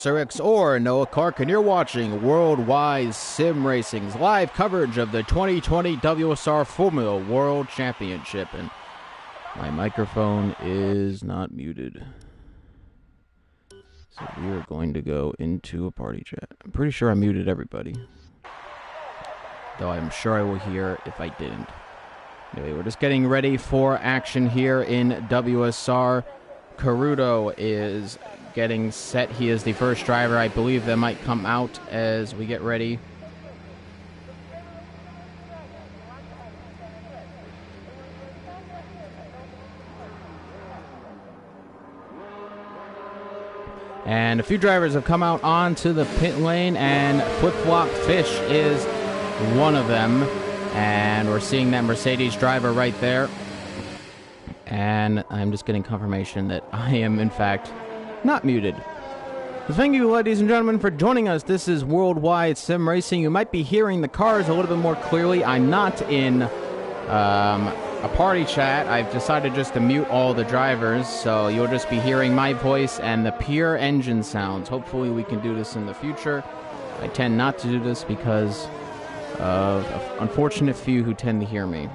X or Noah Clark, and you're watching Worldwide Sim Racing's live coverage of the 2020 WSR Formula World Championship. And my microphone is not muted, so we are going to go into a party chat. I'm pretty sure I muted everybody, though I'm sure I will hear if I didn't. Anyway, we're just getting ready for action here in WSR. Caruto is getting set. He is the first driver, I believe, that might come out as we get ready. And a few drivers have come out onto the pit lane, and Flip-Flop Fish is one of them. And we're seeing that Mercedes driver right there. And I'm just getting confirmation that I am, in fact, not muted. So thank you, ladies and gentlemen, for joining us. This is Worldwide Sim Racing. You might be hearing the cars a little bit more clearly. I'm not in a party chat. I've decided just to mute all the drivers, so you'll just be hearing my voice and the pure engine sounds. Hopefully we can do this in the future. I tend not to do this because of an unfortunate few who tend to hear me.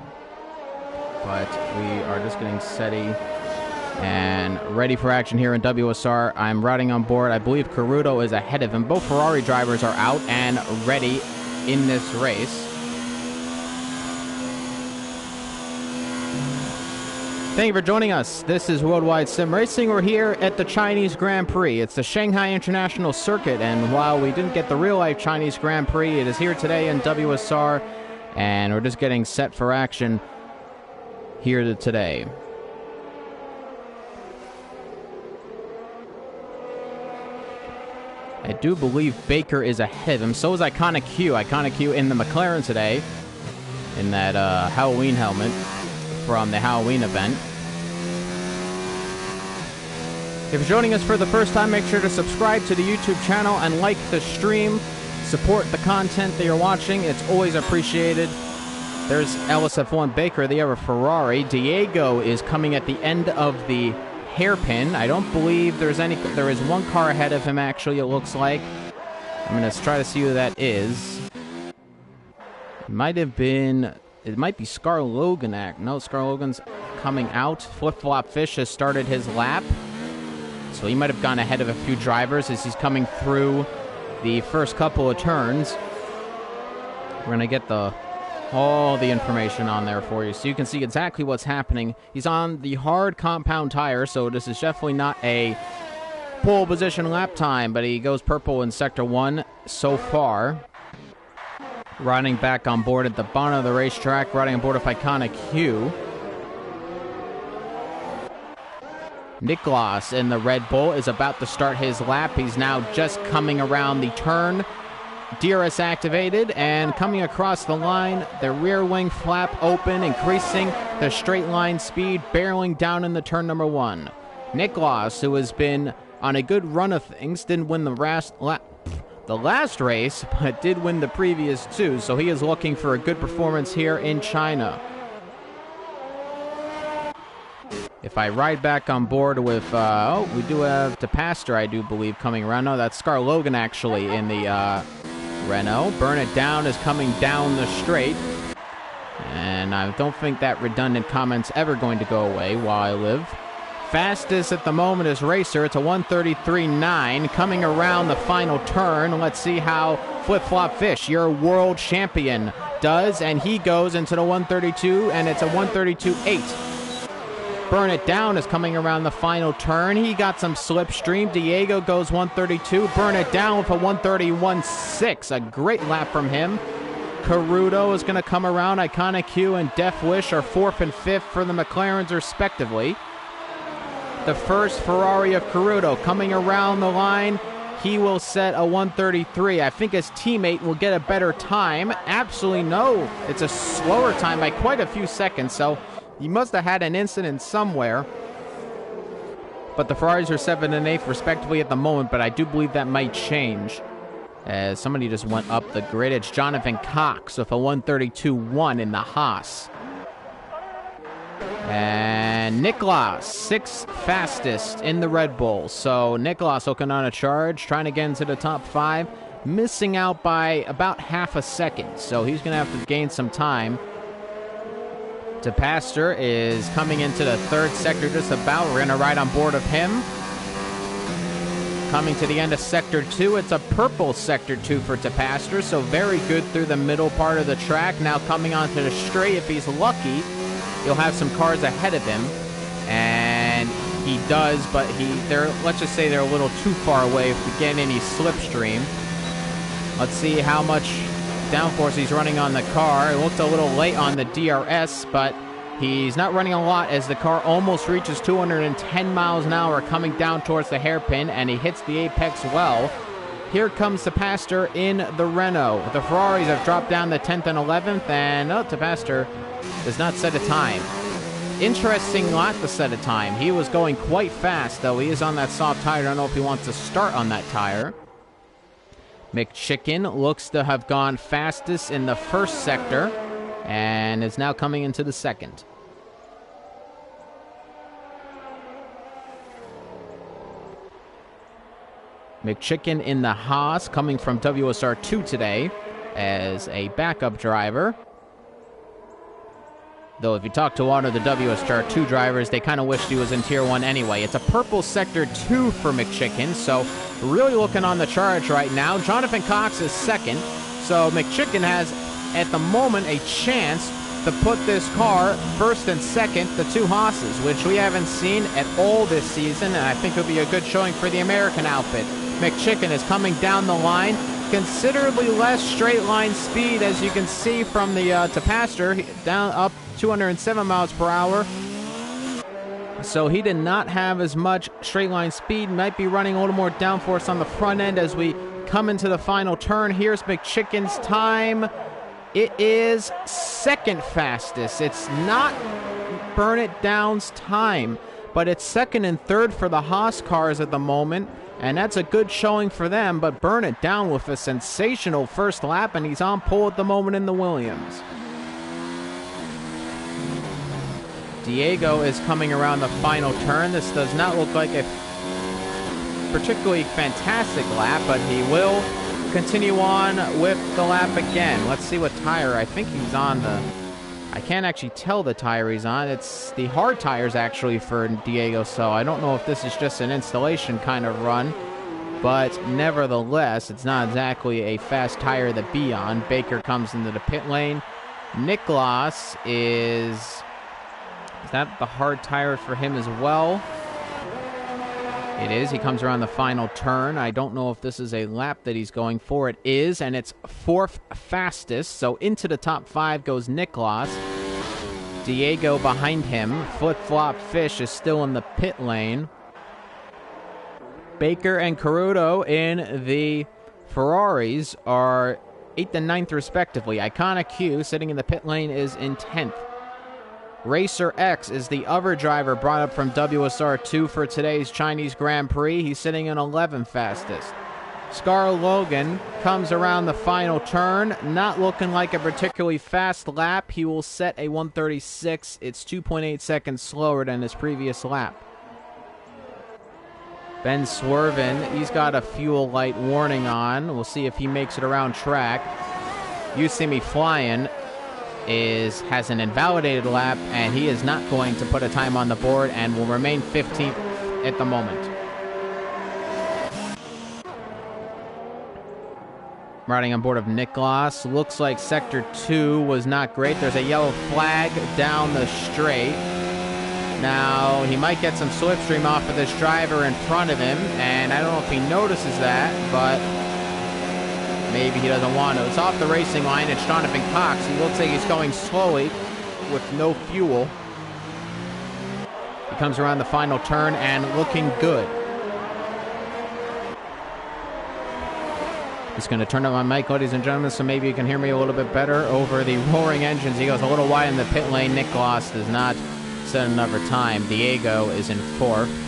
But we are just getting steady and ready for action here in WSR. I'm riding on board. I believe Caruto is ahead of him. Both Ferrari drivers are out and ready in this race. Thank you for joining us. This is Worldwide Sim Racing. We're here at the Chinese Grand Prix. It's the Shanghai International Circuit, and while we didn't get the real-life Chinese Grand Prix, it is here today in WSR, and we're just getting set for action here today. I do believe Baker is ahead of him. So is Iconic Q. Iconic Q in the McLaren today, in that Halloween helmet from the Halloween event. If you're joining us for the first time, make sure to subscribe to the YouTube channel and like the stream. Support the content that you're watching. It's always appreciated. There's LSF1 Baker, the other Ferrari. Diego is coming at the end of the hairpin. I don't believe there is one car ahead of him, actually, it looks like. I'm going to try to see who that is. It might be Scar Logan. No, Scar Logan's coming out. Flip-Flop Fish has started his lap, so he might have gone ahead of a few drivers as he's coming through the first couple of turns. We're going to get all the information on there for you, so you can see exactly what's happening. He's on the hard compound tire, so this is definitely not a pole position lap time, but he goes purple in Sector 1 so far. Riding back on board at the bottom of the racetrack, riding on board with Iconic Q. Niklas in the Red Bull is about to start his lap. He's now just coming around the turn. DRS activated and coming across the line, the rear wing flap open, increasing the straight line speed, barreling down in the turn number 1. Niklas, who has been on a good run of things, didn't win the last race, but did win the previous 2, so he is looking for a good performance here in China. If I ride back on board with, we do have DePaster, I do believe, coming around. No, that's Scar Logan, actually, in the Renault. Burn It Down is coming down the straight. And I don't think that redundant comment's ever going to go away while I live. Fastest at the moment is Racer. It's a 133.9 coming around the final turn. Let's see how Flip-Flop Fish, your world champion, does. And he goes into the 132, and it's a 132.8. Burn It Down is coming around the final turn. He got some slipstream. Diego goes 132. Burn It Down with a 131.6. A great lap from him. Caruto is going to come around. Iconic Q and Death Wish are 4th and 5th for the McLarens, respectively. The first Ferrari of Caruto coming around the line. He will set a 133. I think his teammate will get a better time. Absolutely no. It's a slower time by quite a few seconds, so he must have had an incident somewhere. But the Ferraris are 7th and 8th, respectively, at the moment, but I do believe that might change, as somebody just went up the grid. It's Jonathan Cox with a 132.1 in the Haas. And And Nicholas, 6th fastest in the Red Bull. So Nicholas looking on a charge, trying to get into the top 5, missing out by about half a second. So he's going to have to gain some time. DePaster is coming into the 3rd sector just about. We're going to ride on board of him. Coming to the end of Sector 2, it's a purple Sector 2 for DePaster, so very good through the middle part of the track. Now coming onto the straight, if he's lucky, he'll have some cars ahead of him, and he does, but let's just say they're a little too far away to get any slipstream. Let's see how much downforce he's running on the car. It looked a little late on the DRS, but he's not running a lot as the car almost reaches 210 miles an hour coming down towards the hairpin, and he hits the apex well. Here comes DePaster in the Renault. The Ferraris have dropped down to 10th and 11th, and DePaster does not set a time. Interesting lap to set a time. He was going quite fast, though. He is on that soft tire. I don't know if he wants to start on that tire. McChicken looks to have gone fastest in the 1st sector, and is now coming into the 2nd. McChicken in the Haas, coming from WSR 2 today as a backup driver. Though if you talk to one of the WSR 2 drivers, they kind of wished he was in Tier 1 anyway. It's a purple Sector 2 for McChicken, so really looking on the charge right now. Jonathan Cox is 2nd, so McChicken has, at the moment, a chance to put this car 1st and 2nd, the 2 Haas's, which we haven't seen at all this season, and I think it'll be a good showing for the American outfit. McChicken is coming down the line. Considerably less straight line speed, as you can see from the DePaster, down up 207 miles per hour. So he did not have as much straight line speed. Might be running a little more downforce on the front end as we come into the final turn. Here's McChicken's time. It is 2nd fastest. It's not Burn It Down's time, but it's 2nd and 3rd for the Haas cars at the moment. And that's a good showing for them, but Burn It Down with a sensational first lap, and he's on pole at the moment in the Williams. Diego is coming around the final turn. This does not look like a particularly fantastic lap, but he will continue on with the lap again. Let's see what tire. I think he's on the... I can't actually tell the tire he's on. It's the hard tires, actually, for Diego, so I don't know if this is just an installation kind of run, but nevertheless, it's not exactly a fast tire to be on. Baker comes into the pit lane. Nicholas is that the hard tire for him as well? It is. He comes around the final turn. I don't know if this is a lap that he's going for. It is, and it's 4th fastest. So into the top 5 goes Nicholas. Diego behind him. Flip-flop Fish is still in the pit lane. Baker and Caruto in the Ferraris are 8th and 9th respectively. Iconic Q sitting in the pit lane is in 10th. Racer X is the other driver brought up from WSR 2 for today's Chinese Grand Prix. He's sitting in 11th fastest. Scar Logan comes around the final turn, not looking like a particularly fast lap. He will set a 136. It's 2.8 seconds slower than his previous lap. Ben Swervin, he's got a fuel light warning on. We'll see if he makes it around track. You See Me Flying has an invalidated lap, and he is not going to put a time on the board and will remain 15th at the moment. Riding on board of Nicholas. Looks like Sector 2 was not great. There's a yellow flag down the straight. Now, he might get some slipstream off of this driver in front of him, and I don't know if he notices that, but maybe he doesn't want to. It's off the racing line. It's Jonathan Cox. He looks like he's going slowly with no fuel. He comes around the final turn and looking good. Just going to turn up my mic, ladies and gentlemen, so maybe you can hear me a little bit better over the roaring engines. He goes a little wide in the pit lane. Nicholas does not set another time. Diego is in 4th.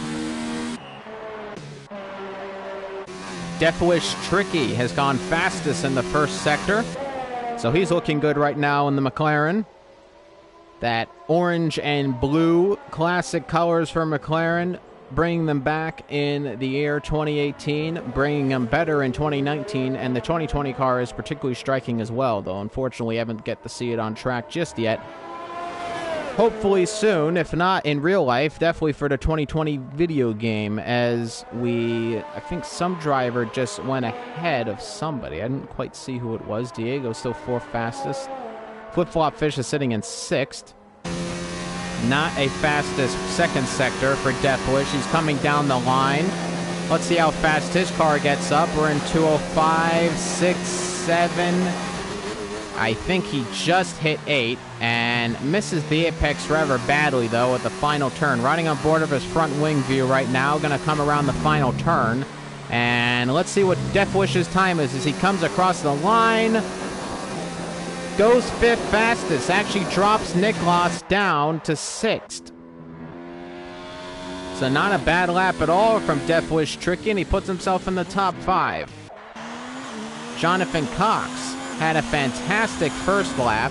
Deathwish Tricky has gone fastest in the 1st sector, so he's looking good right now in the McLaren. That orange and blue classic colors for McLaren, bringing them back in the year 2018, bringing them better in 2019, and the 2020 car is particularly striking as well, though unfortunately I haven't get to see it on track just yet. Hopefully soon, if not in real life, definitely for the 2020 video game, as I think some driver just went ahead of somebody. I didn't quite see who it was. Diego's still 4th fastest. Flip-Flop Fish is sitting in 6th. Not a fastest 2nd sector for Deathwish. He's coming down the line. Let's see how fast his car gets up. We're in 205, 6, 7... I think he just hit 8 and misses the apex rather badly, though, at the final turn. Riding on board of his front wing view right now, going to come around the final turn. And let's see what Deathwish's time is as he comes across the line. Goes 5th fastest. Actually drops Niklas down to 6th. So not a bad lap at all from Deathwish Tricky, and he puts himself in the top 5. Jonathan Cox had a fantastic first lap.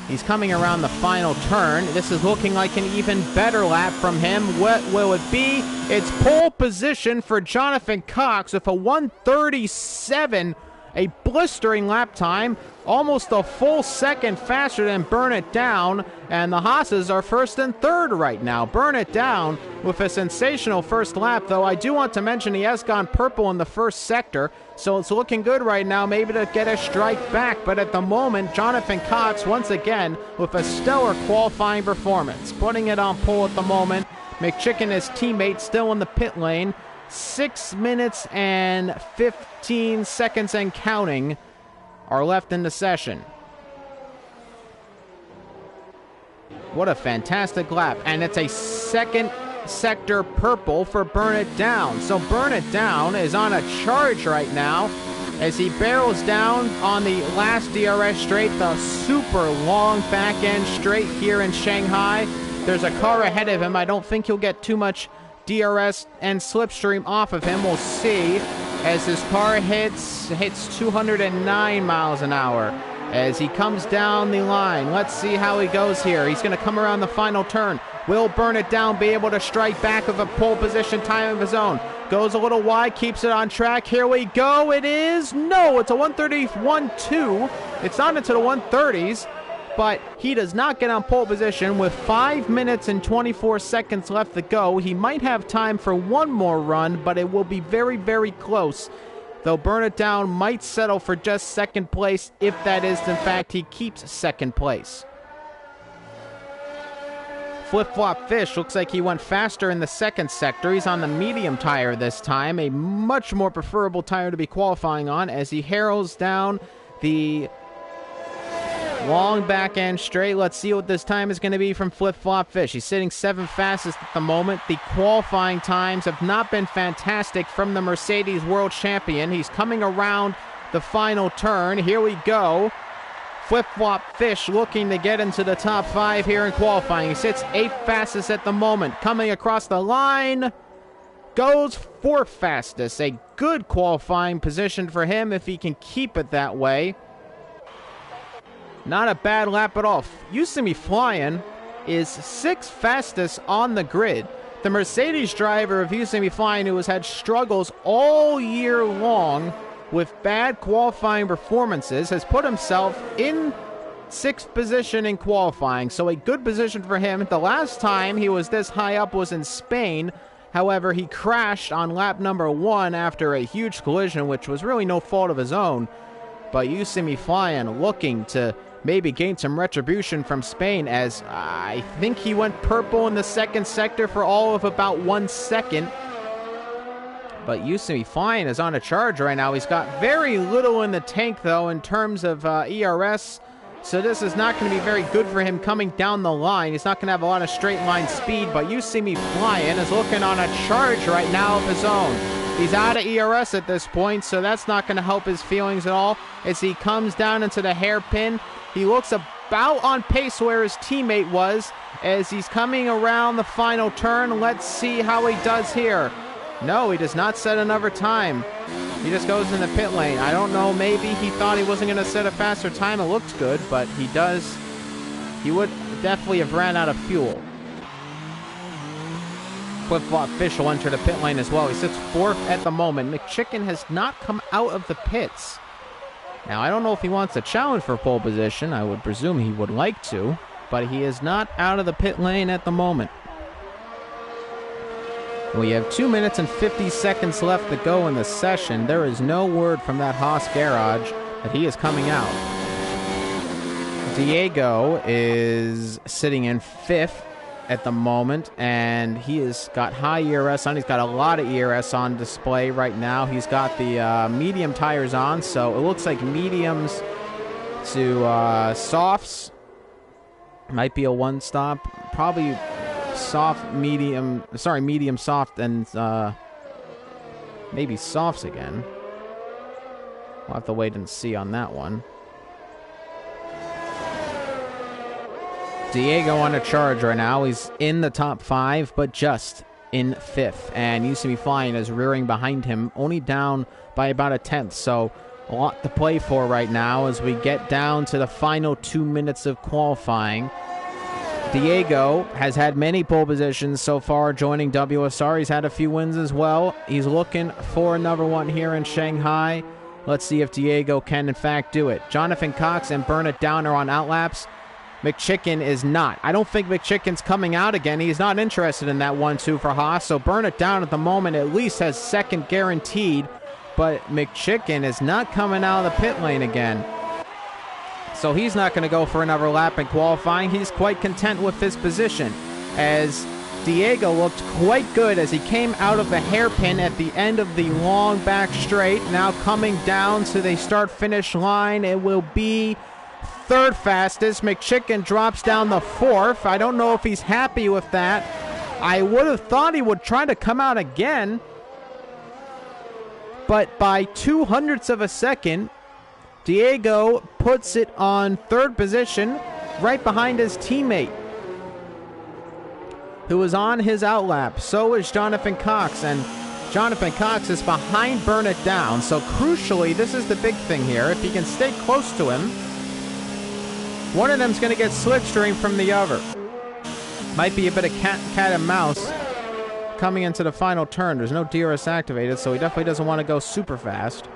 He's coming around the final turn. This is looking like an even better lap from him. What will it be? It's pole position for Jonathan Cox with a 1:37, a blistering lap time, almost a full second faster than Burn It Down, and the Haas's are 1st and 3rd right now. Burn It Down with a sensational first lap, though I do want to mention he has gone purple in the 1st sector, so it's looking good right now, maybe to get a strike back, but at the moment, Jonathan Cox, once again, with a stellar qualifying performance, putting it on pole at the moment. McChicken, his teammate, still in the pit lane. 6 minutes and 15 seconds and counting are left in the session. What a fantastic lap. And it's a 2nd sector purple for Burn It Down. So Burn It Down is on a charge right now as he barrels down on the last DRS straight, the super long back end straight here in Shanghai. There's a car ahead of him. I don't think he'll get too much DRS and slipstream off of him. We'll see as his car hits 209 miles an hour as he comes down the line. Let's see how he goes here. He's going to come around the final turn. Will Burn It Down be able to strike back with a pole position time of his own? Goes a little wide, keeps it on track. Here we go. It is. No, it's a 131.2. It's not into the 130s. But he does not get on pole position with 5 minutes and 24 seconds left to go. He might have time for one more run, but it will be very, very close. Though Burn It Down might settle for just 2nd place if that is, in fact, he keeps 2nd place. Flip-Flop Fish looks like he went faster in the 2nd sector. He's on the medium tire this time, a much more preferable tire to be qualifying on as he harrows down the long back end straight. Let's see what this time is going to be from Flip-Flop Fish. He's sitting 7th fastest at the moment. The qualifying times have not been fantastic from the Mercedes World Champion. He's coming around the final turn. Here we go. Flip-Flop Fish looking to get into the top 5 here in qualifying. He sits 8th fastest at the moment. Coming across the line, goes 4th fastest. A good qualifying position for him if he can keep it that way. Not a bad lap at all. Used to be flying is 6th fastest on the grid. The Mercedes driver of Used to be flying, who has had struggles all year long with bad qualifying performances, has put himself in 6th position in qualifying. So a good position for him. The last time he was this high up was in Spain. However, he crashed on lap number 1 after a huge collision, which was really no fault of his own. But Used to be flying, looking to maybe gain some retribution from Spain, as I think he went purple in the 2nd sector for all of about 1 second. But Used to be flying is on a charge right now. He's got very little in the tank, though, in terms of ERS. So this is not going to be very good for him coming down the line. He's not going to have a lot of straight line speed, but Used to be flying is looking on a charge right now of his own. He's out of ERS at this point, so that's not going to help his feelings at all. As he comes down into the hairpin, he looks about on pace where his teammate was as he's coming around the final turn. Let's see how he does here. No, he does not set another time. He just goes in the pit lane. I don't know, maybe he thought he wasn't going to set a faster time. It looked good, but he does. He would definitely have ran out of fuel. Flip-flop Fish will enter the pit lane as well. He sits 4th at the moment. McChicken has not come out of the pits. Now, I don't know if he wants to challenge for pole position. I would presume he would like to, but he is not out of the pit lane at the moment. We have 2 minutes and 50 seconds left to go in the session. There is no word from that Haas garage that he is coming out. Diego is sitting in 5th at the moment, and he has got high ERS on. He's got a lot of ERS on display right now. He's got the medium tires on, so it looks like mediums to softs. Might be a one-stop. Probably soft, medium, medium, soft, and maybe softs again. We'll have to wait and see on that one. Diego on a charge right now. He's in the top 5, but just in 5th. And Used to Be Flying is rearing behind him, only down by about a 10th. So a lot to play for right now as we get down to the final 2 minutes of qualifying. Diego has had many pole positions so far joining WSR. He's had a few wins as well. He's looking for another one here in Shanghai. Let's see if Diego can in fact do it. Jonathan Cox and Bernard Down are on outlaps. McChicken is not. I don't think McChicken's coming out again. He's not interested in that 1-2 for Haas. So Bernard Down at the moment at least has second guaranteed. But McChicken is not coming out of the pit lane again. So he's not going to go for another lap in qualifying. He's quite content with his position, as Diego looked quite good as he came out of the hairpin at the end of the long back straight. Now coming down to the start-finish line, it will be 3rd fastest. McChicken drops down the 4th. I don't know if he's happy with that. I would have thought he would try to come out again, but by 0.02 of a second, Diego puts it on 3rd position, right behind his teammate, who is on his outlap. So is Jonathan Cox, and Jonathan Cox is behind Bernard Down. So crucially, this is the big thing here. If he can stay close to him, one of them's going to get slipstream from the other. Might be a bit of cat and mouse coming into the final turn. There's no DRS activated, so he definitely doesn't want to go super fast.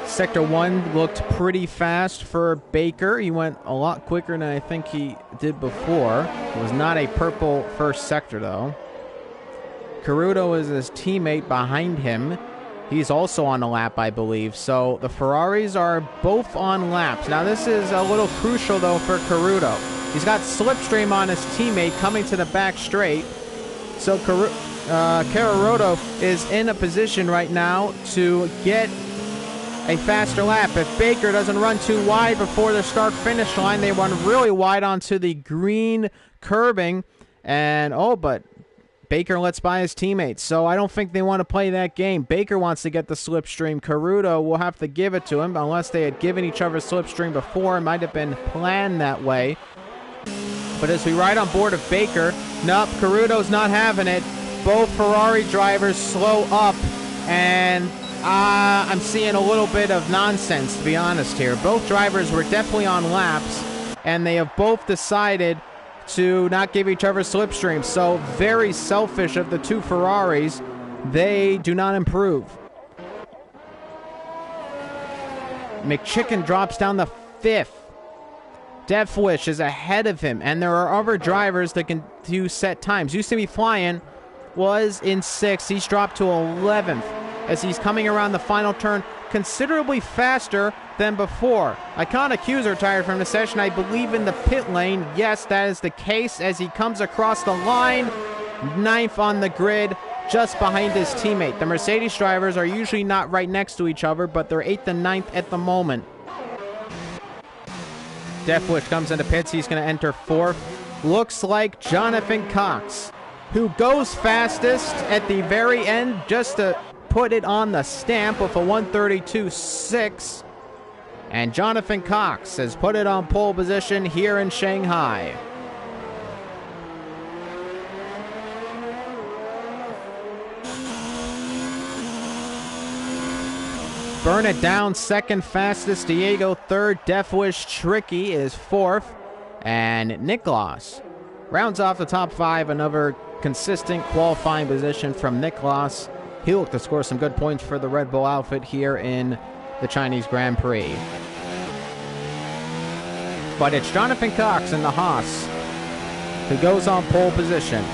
Sector 1 looked pretty fast for Baker. He went a lot quicker than I think he did before. It was not a purple first sector, though. Caruto is his teammate behind him. He's also on a lap, I believe. So the Ferraris are both on laps. Now, this is a little crucial, though, for Caruto. He's got slipstream on his teammate coming to the back straight. So Caruto is in a position right now to get a faster lap. If Baker doesn't run too wide before the start-finish line, they run really wide onto the green curbing. And, but Baker lets by his teammates, so I don't think they want to play that game. Baker wants to get the slipstream. Caruto will have to give it to him, unless they had given each other slipstream before. It might have been planned that way. But as we ride on board of Baker, nope, Caruto's not having it. Both Ferrari drivers slow up, and I'm seeing a little bit of nonsense, to be honest here. Both drivers were definitely on laps, and they have both decided to not give each other slipstream. So very selfish of the two Ferraris. They do not improve. McChicken drops down the 5th. Deathwish is ahead of him, and there are other drivers that can do set times. Used to Be Flying was in 6th. He's dropped to 11th as he's coming around the final turn considerably faster than before. Iconic Q's are retired from the session, I believe, in the pit lane. Yes, that is the case as he comes across the line. 9th on the grid, just behind his teammate. The Mercedes drivers are usually not right next to each other, but they're 8th and 9th at the moment. Deathwish comes into pits. He's going to enter 4th. Looks like Jonathan Cox, who goes fastest at the very end just to put it on the stamp with a 132.6. And Jonathan Cox has put it on pole position here in Shanghai. Burn It Down, second fastest. Diego, third. Death Wish Tricky is fourth. And Niklas rounds off the top 5. Another consistent qualifying position from Niklas. He'll look to score some good points for the Red Bull outfit here in the Chinese Grand Prix. But it's Jonathan Cox in the Haas who goes on pole position.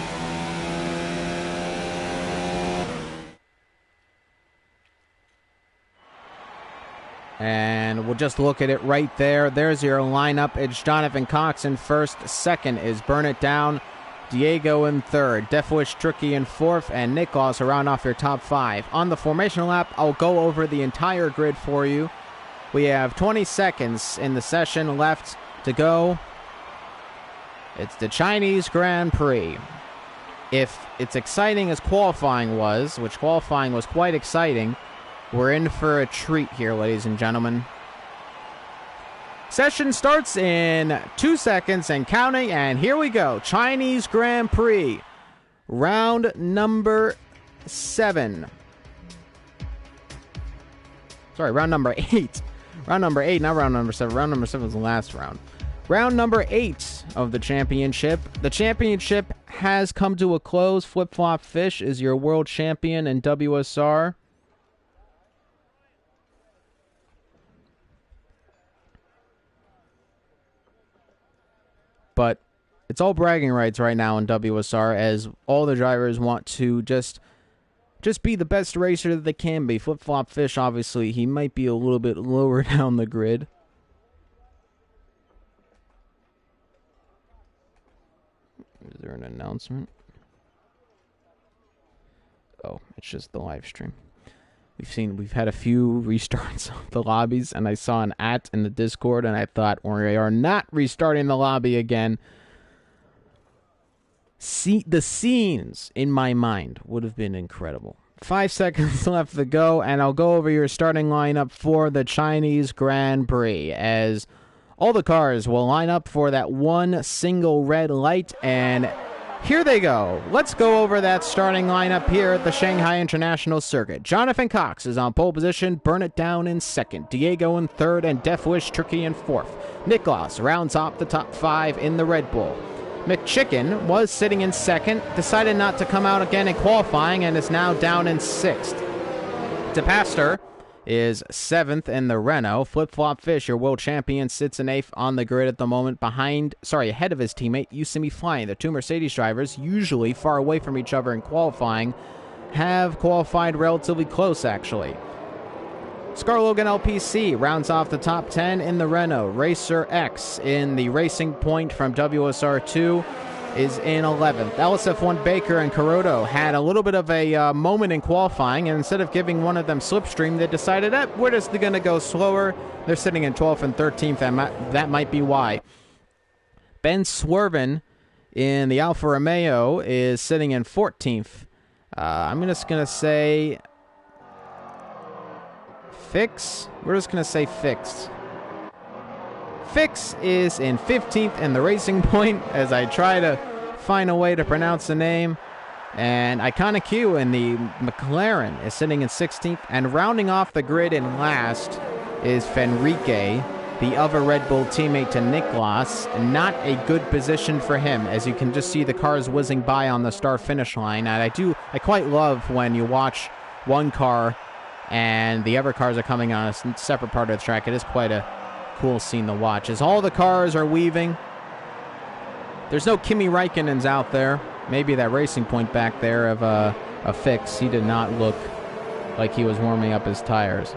And we'll just look at it right there. There's your lineup. It's Jonathan Cox in first. Second is Burn It Down. Diego in third. Death Wish Tricky in fourth. And Niklas around off your top 5. On the formation lap, I'll go over the entire grid for you. We have 20 seconds in the session left to go. It's the Chinese Grand Prix. If it's exciting as qualifying was, which qualifying was quite exciting, we're in for a treat here, ladies and gentlemen. Session starts in 2 seconds and counting, and here we go. Chinese Grand Prix, round number 7. Sorry, round number 8. Round number 8, not round number 7. Round number 7 was the last round. Round number 8 of the championship. The championship has come to a close. Flip Flop Fish is your world champion in WSR. But it's all bragging rights right now in WSR, as all the drivers want to just be the best racer that they can be. Flip Flop Fish, obviously, he might be a little bit lower down the grid. Is there an announcement? Oh, it's just the live stream. We've had a few restarts of the lobbies, and I saw an @ in the Discord, and I thought, we are not restarting the lobby again. See, the scenes in my mind would have been incredible. 5 seconds left to go, and I'll go over your starting lineup for the Chinese Grand Prix, as all the cars will line up for that one single red light, and here they go. Let's go over that starting lineup here at the Shanghai International Circuit. Jonathan Cox is on pole position. Burn It Down in second. Diego in third, and Death Wish Tricky in fourth. Niklas rounds off the top 5 in the Red Bull. McChicken was sitting in second, decided not to come out again in qualifying, and is now down in 6th. DePaster is 7th in the Renault. Flip Flop Fish, your world champion, sits in 8th on the grid at the moment, ahead of his teammate, Yosemite Flying. The two Mercedes drivers, usually far away from each other in qualifying, have qualified relatively close, actually. Scar Logan LPC rounds off the top 10 in the Renault. Racer X in the Racing Point from WSR2 is in 11th. LSF1 Baker and Coroto had a little bit of a moment in qualifying, and instead of giving one of them slipstream, they decided, we're just going to go slower. They're sitting in 12th and 13th, and that might be why. Ben Swerven in the Alfa Romeo is sitting in 14th. I'm just going to say Fix. We're just going to say Fixed. Fix is in 15th in the Racing Point, as I try to find a way to pronounce the name. And Iconic Q in the McLaren is sitting in 16th. And rounding off the grid in last is Fenrique, the other Red Bull teammate to Niklas. Not a good position for him, as you can just see the cars whizzing by on the start-finish line. And I quite love when you watch one car and the other cars are coming on a separate part of the track. It is quite a cool scene to watch, as all the cars are weaving. There's no Kimi Räikkönen's out there. Maybe that Racing Point back there of a Fix. He did not look like he was warming up his tires.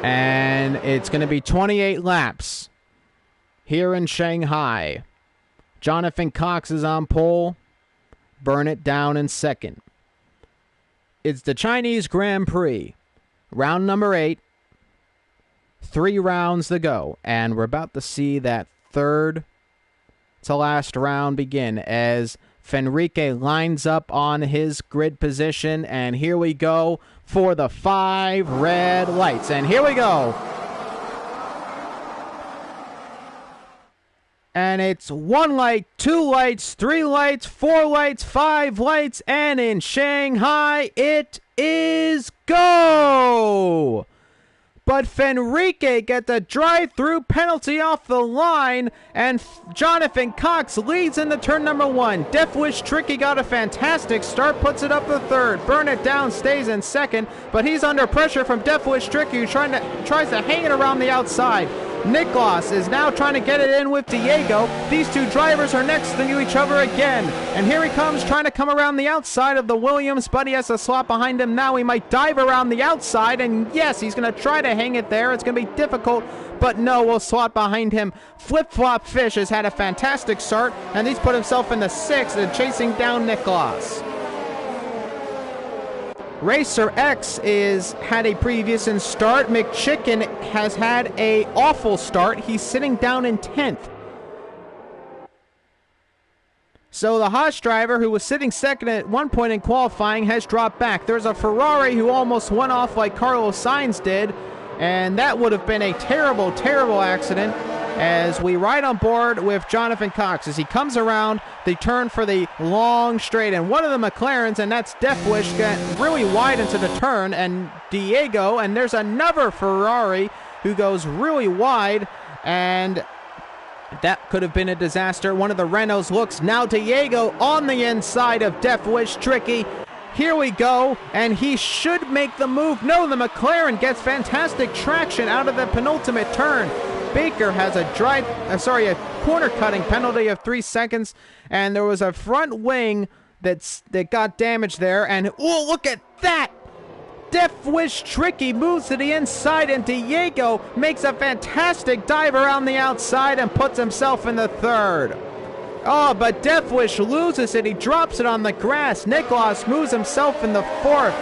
And it's going to be 28 laps here in Shanghai. Jonathan Cox is on pole. Burn It Down in second. It's the Chinese Grand Prix. Round number 8. 3 rounds to go. And we're about to see that third to last round begin, as Fenrique lines up on his grid position. And here we go for the 5 red lights. And here we go. And it's 1 light, 2 lights, 3 lights, 4 lights, 5 lights, and in Shanghai, it is go! But Fenrique gets a drive-through penalty off the line, and Jonathan Cox leads into turn number 1. Deathwish Tricky got a fantastic start, puts it up the third. Burn It Down stays in second, but he's under pressure from Deathwish Tricky, who tries to hang it around the outside. Niklas is now trying to get it in with Diego. These two drivers are next to each other again. And here he comes trying to come around the outside of the Williams, but he has a slot behind him now. He might dive around the outside, and yes, he's going to try to hang it there. It's going to be difficult, but no, we'll slot behind him. Flip Flop Fish has had a fantastic start, and he's put himself in the 6th and chasing down Niklas. Racer X had a previous start. McChicken has had a awful start. He's sitting down in 10th. So the Haas driver, who was sitting second at one point in qualifying, has dropped back. There's a Ferrari who almost went off like Carlos Sainz did, and that would have been a terrible, terrible accident. As we ride on board with Jonathan Cox as he comes around the turn for the long straight, and one of the McLarens, and that's Deathwish, got really wide into the turn, and Diego, and there's another Ferrari who goes really wide, and that could have been a disaster. One of the Renaults looks now. Diego on the inside of Deathwish Tricky. Here we go, and he should make the move. No, the McLaren gets fantastic traction out of the penultimate turn. Baker has a corner cutting penalty of 3 seconds, and there was a front wing that got damaged there, and oh, look at that! Deathwish Tricky moves to the inside, and Diego makes a fantastic dive around the outside and puts himself in the 3rd. Oh, but Deathwish loses it. He drops it on the grass. Niklas moves himself in the 4th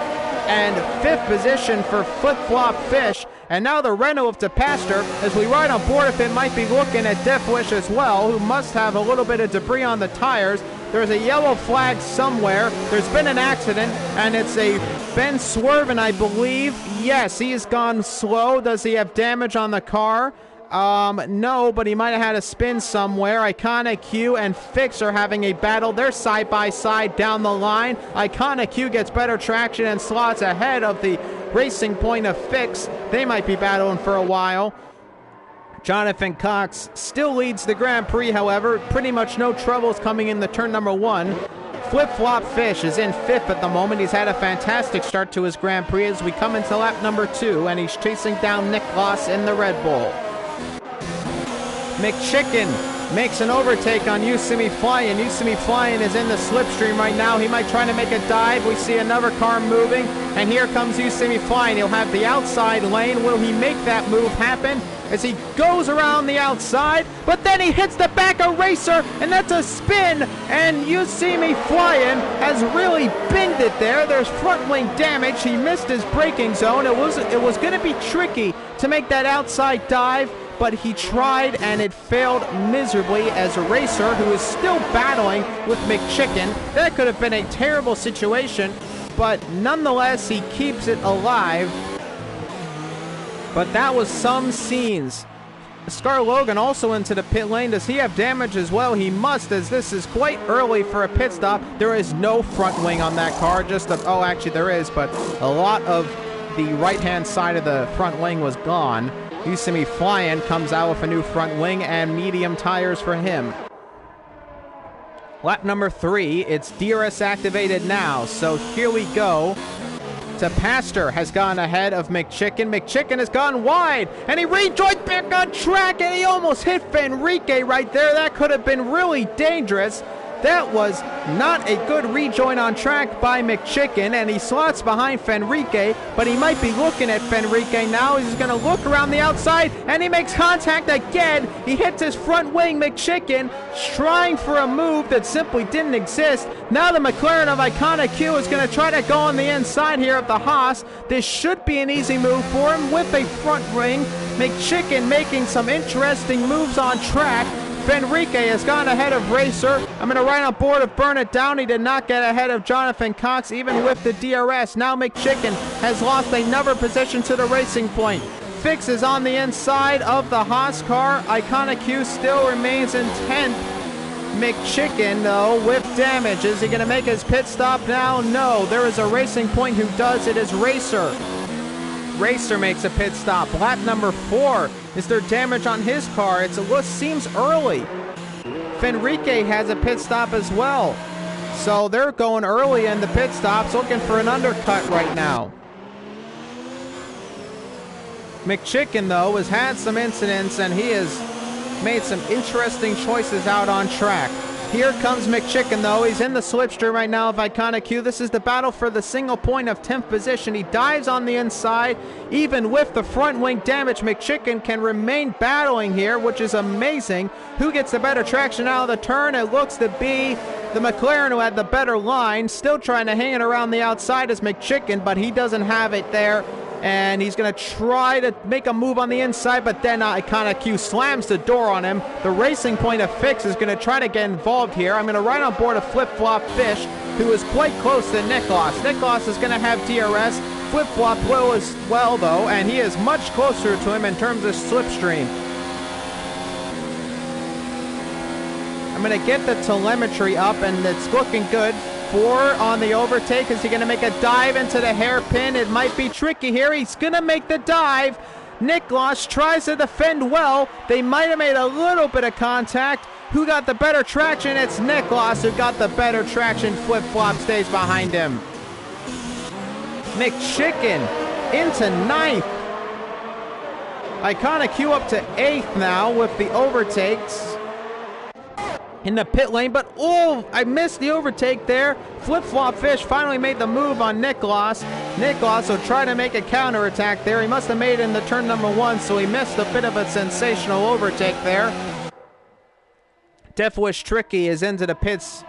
and 5th position for Flip Flop Fish. And now the Renault of DePaster, as we ride on board, if it might be looking at Deathwish as well, who must have a little bit of debris on the tires. There's a yellow flag somewhere. There's been an accident, and it's a Ben Swerven, I believe. Yes, he has gone slow. Does he have damage on the car? No, but he might have had a spin somewhere. Iconic Q and Fix are having a battle. They're side by side down the line. Iconic Q gets better traction and slots ahead of the Racing Point of Fix. They might be battling for a while. Jonathan Cox still leads the Grand Prix, however. Pretty much no troubles coming in the turn number 1. Flip Flop Fish is in 5th at the moment. He's had a fantastic start to his Grand Prix as we come into lap number 2, and he's chasing down Niklas in the Red Bull. McChicken makes an overtake on Yosemite Flyin. Yosemite Flyin is in the slipstream right now. He might try to make a dive. We see another car moving, and here comes Yosemite Flyin. He'll have the outside lane. Will he make that move happen as he goes around the outside? But then he hits the back of Racer, and that's a spin, and Yosemite Flyin has really binged it there. There's front wing damage. He missed his braking zone. It was going to be tricky to make that outside dive, but he tried, and it failed miserably as a Racer, who is still battling with McChicken. That could have been a terrible situation, but nonetheless, he keeps it alive. But that was some scenes. Scar Logan also into the pit lane. Does he have damage as well? He must, as this is quite early for a pit stop. There is no front wing on that car. Oh, actually there is, but a lot of the right-hand side of the front wing was gone. Yosemite Flyin comes out with a new front wing and medium tires for him. Lap number 3, it's DRS activated now, so here we go. DePaster has gone ahead of McChicken. McChicken has gone wide, and he rejoined back on track, and he almost hit Fenrique right there. That could have been really dangerous. That was not a good rejoin on track by McChicken, and he slots behind Fenrique, but he might be looking at Fenrique now. He's going to look around the outside, and he makes contact again. He hits his front wing. McChicken trying for a move that simply didn't exist. Now the McLaren of Iconic Q is going to try to go on the inside here of the Haas. This should be an easy move for him with a front wing. McChicken making some interesting moves on track. Fenrique has gone ahead of Racer. I'm going to ride on board of Burn It Down. He did not get ahead of Jonathan Cox, even with the DRS. Now McChicken has lost another position to the Racing Point. Fix is on the inside of the Haas car. Iconic Q still remains in 10th. McChicken, though, with damage. Is he going to make his pit stop now? No. There is a Racing Point who does. It is Racer. Racer makes a pit stop. Lap number 4. Is there damage on his car? It seems early. Fenrique has a pit stop as well. So they're going early in the pit stops, looking for an undercut right now. McChicken, though, has had some incidents, and he has made some interesting choices out on track. Here comes McChicken, though. He's in the slipstream right now of Iconic Q. This is the battle for the single point of 10th position. He dives on the inside. Even with the front wing damage, McChicken can remain battling here, which is amazing. Who gets the better traction out of the turn? It looks to be the McLaren who had the better line. Still trying to hang it around the outside is McChicken, but he doesn't have it there. And he's going to try to make a move on the inside, but then Iconic Q slams the door on him. The Racing Point of Fix is going to try to get involved here. I'm going to ride on board a Flip-Flop Fish, who is quite close to Nicholas. Nicholas is going to have DRS. Flip-Flop will as well, though, and he is much closer to him in terms of slipstream. I'm going to get the telemetry up, and it's looking good. 4 on the overtake. Is he going to make a dive into the hairpin? It might be tricky here. He's going to make the dive. Nicholas tries to defend well. They might have made a little bit of contact. Who got the better traction? It's Nicholas who got the better traction. Flip-Flop stays behind him. McChicken into 9th. Iconic Q up to 8th now with the overtakes in the pit lane, but oh, I missed the overtake there. Flip-Flop Fish finally made the move on Nicholas. Nicholas will try to make a counterattack there. He must have made it in the turn number 1, so he missed a bit of a sensational overtake there. Deathwish Tricky is into the pits.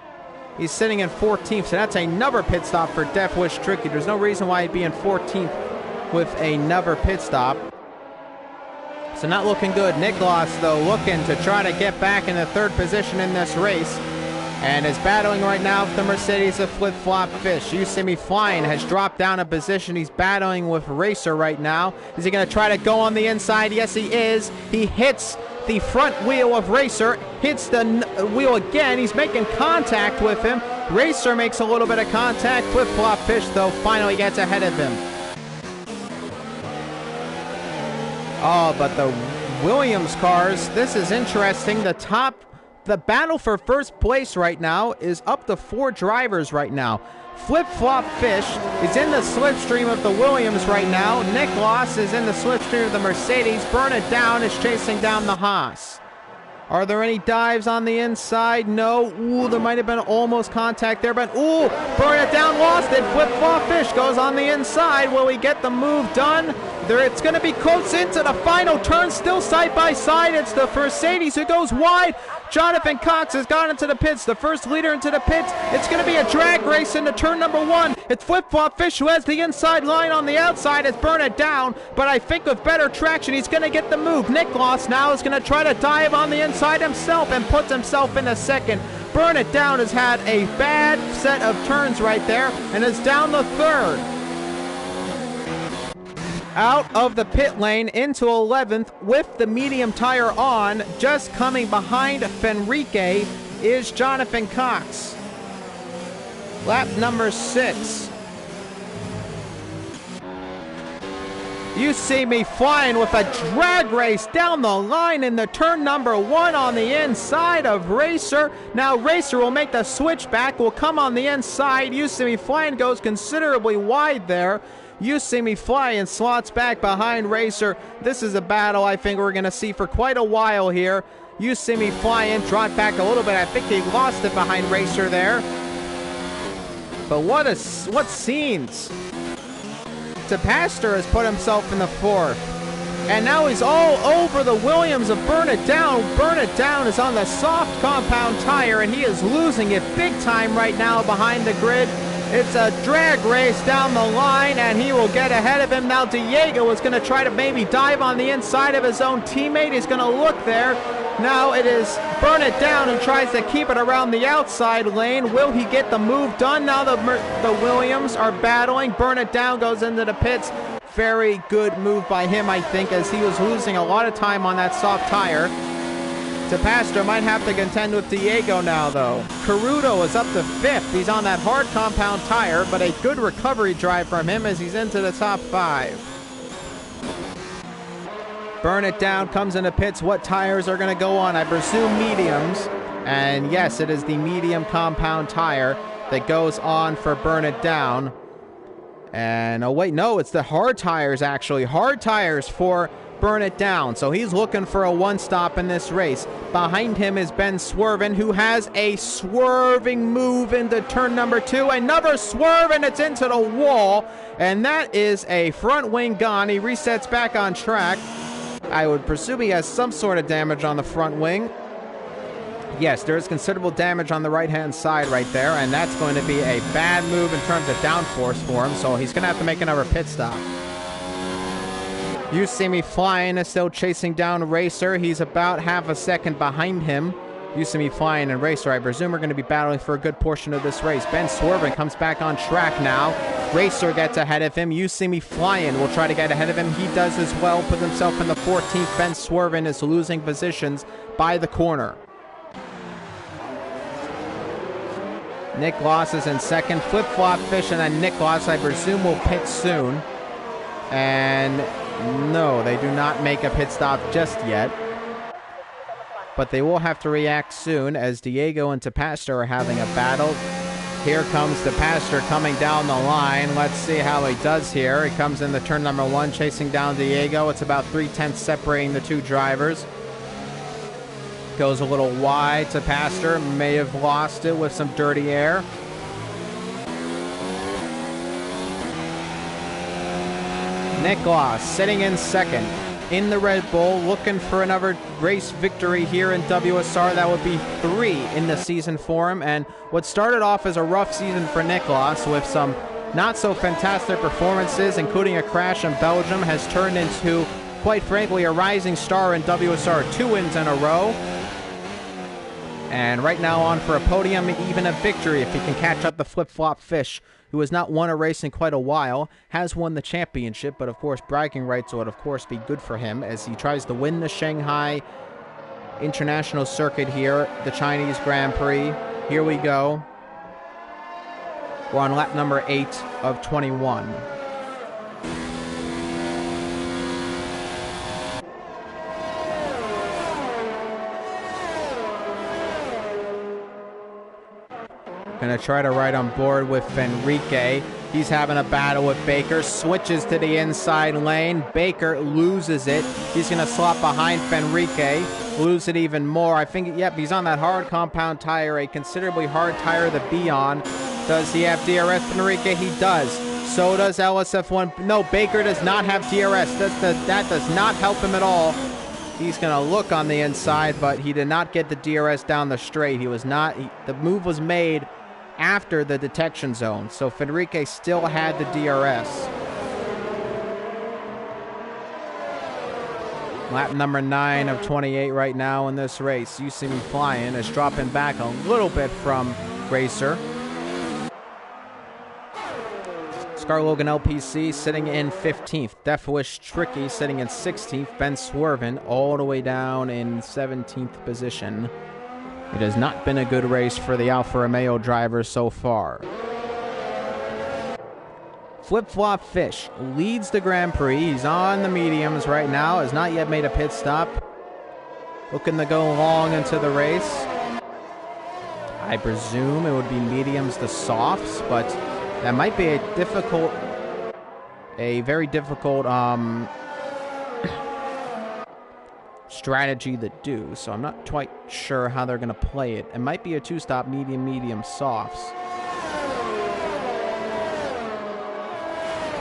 He's sitting in 14th, so that's another pit stop for Deathwish Tricky. There's no reason why he'd be in 14th with another pit stop. So not looking good. Nicholas, though, looking to try to get back in the 3rd position in this race. And is battling right now with the Mercedes of Flip-Flop Fish. You See Me Flying has dropped down a position. He's battling with Racer right now. Is he going to try to go on the inside? Yes, he is. He hits the front wheel of Racer. Hits the wheel again. He's making contact with him. Racer makes a little bit of contact. Flip-Flop Fish, though, finally gets ahead of him. Oh, but the Williams cars, this is interesting. The battle for first place right now is up to 4 drivers right now. Flip-Flop Fish is in the slipstream of the Williams right now. Nicholas is in the slipstream of the Mercedes. Burn It Down is chasing down the Haas. Are there any dives on the inside? No. Ooh, there might have been almost contact there, but ooh, Burn It Down lost it. Flip-Flop Fish goes on the inside. Will he get the move done? It's going to be close into the final turn, still side by side. It's the Mercedes who goes wide. Jonathan Cox has gone into the pits, the first leader into the pits. It's going to be a drag race into turn number 1. It's Flip-Flop Fish who has the inside line on the outside. It's Burn It Down, but I think with better traction, he's going to get the move. Nicholas now is going to try to dive on the inside himself and puts himself in a 2nd. Burn It Down has had a bad set of turns right there and is down the 3rd. Out of the pit lane into 11th with the medium tire on. Just coming behind Fenrique is Jonathan Cox. Lap number 6. You See Me Flying with a drag race down the line in the turn number 1 on the inside of Racer. Now Racer will make the switchback, will come on the inside. You See Me Flying goes considerably wide there. You See Me Flying slots back behind Racer. This is a battle I think we're going to see for quite a while here. You See Me Flying dropped back a little bit. I think he lost it behind Racer there. But what scenes. Pastor has put himself in the 4th. And now he's all over the Williams of Burn It Down. Burn It Down is on the soft compound tire, and he is losing it big time right now behind the grid. It's a drag race down the line, and he will get ahead of him. Now Diego is going to try to maybe dive on the inside of his own teammate. He's going to look there. Now it is Burn It Down who tries to keep it around the outside lane. Will he get the move done? Now the Williams are battling. Burn It Down goes into the pits. very good move by him, I think, as he was losing a lot of time on that soft tire. Pastor might have to contend with Diego now, though. Caruto is up to 5th. He's on that hard compound tire, but a good recovery drive from him as he's into the top 5. Burn It Down comes into pits. What tires are going to go on? I presume mediums. And yes, it is the medium compound tire that goes on for Burn It Down. And, oh wait, no, it's the hard tires, actually. Hard tires for Burn It Down. So he's looking for a one-stop in this race. Behind him is Ben Swervin, who has a swerving move into turn number 2. Another swerve, and it's into the wall. And that is a front wing gone. He resets back on track. I would presume he has some sort of damage on the front wing. Yes, there is considerable damage on the right-hand side right there, and that's going to be a bad move in terms of downforce for him, so he's going to have to make another pit stop. You See Me Flying is still chasing down Racer. He's about half a second behind him. You See Me Flying and Racer, I presume, are going to be battling for a good portion of this race. Ben Swervin comes back on track now. Racer gets ahead of him. You See Me Flying will try to get ahead of him. He does as well, put himself in the 14th. Ben Swervin is losing positions by the corner. Nick Loss is in second. Flip Flop Fish and then Nick Loss, I presume, will pit soon. And no, they do not make a pit stop just yet. But they will have to react soon as Diego and Tapastor are having a battle. Here comes Tapastor coming down the line. Let's see how he does here. He comes into turn number 1, chasing down Diego. It's about 3/10 separating the two drivers. Goes a little wide. Tapastor may have lost it with some dirty air. Nick Loss sitting in second in the Red Bull, looking for another race victory here in WSR. That would be 3 in the season for him. And what started off as a rough season for Nick Loss with some not so fantastic performances, including a crash in Belgium, has turned into, quite frankly, a rising star in WSR. 2 wins in a row. And right now on for a podium, even a victory if he can catch up the Flip Flop Fish, who has not won a race in quite a while, has won the championship, but of course bragging rights would of course be good for him as he tries to win the Shanghai International Circuit here, the Chinese Grand Prix. Here we go. We're on lap number 8 of 21. Going to try to ride on board with Fenrique. He's having a battle with Baker. Switches to the inside lane. Baker loses it. He's going to slot behind Fenrique. Lose it even more. I think, yep, he's on that hard compound tire. A considerably hard tire to be on. Does he have DRS, Fenrique? He does. So does LSF1. No, Baker does not have DRS. That does not help him at all. He's going to look on the inside, but he did not get the DRS down the straight. He was not. The move was made after the detection zone, so Fenrique still had the DRS. Lap number 9 of 28 right now in this race. You See Me Flying is dropping back a little bit from Racer. Scar Logan LPC sitting in 15th. Deathwish Tricky sitting in 16th. Ben Swervin all the way down in 17th position. It has not been a good race for the Alfa Romeo drivers so far. Flip Flop Fish leads the Grand Prix. He's on the mediums right now. Has not yet made a pit stop. Looking to go long into the race. I presume it would be mediums to softs, but that might be a very difficult strategy to do, so I'm not quite sure how they're going to play it. It might be a 2-stop medium softs.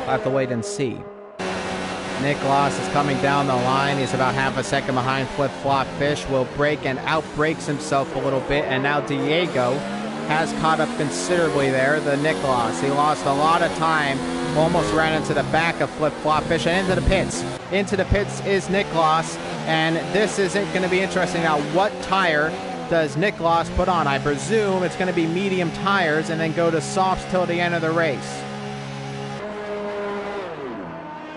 I'll have to wait and see. Nick Loss is coming down the line. He's about half a second behind Flip Flop Fish. Will break and outbreaks himself a little bit, and now Diego has caught up considerably there. The Nick Loss. He lost a lot of time. Almost ran into the back of Flip Flop Fish and into the pits. Into the pits is Nick Loss, and this isn't going to be interesting. Now, what tire does Nick Loss put on? I presume it's going to be medium tires and then go to softs till the end of the race.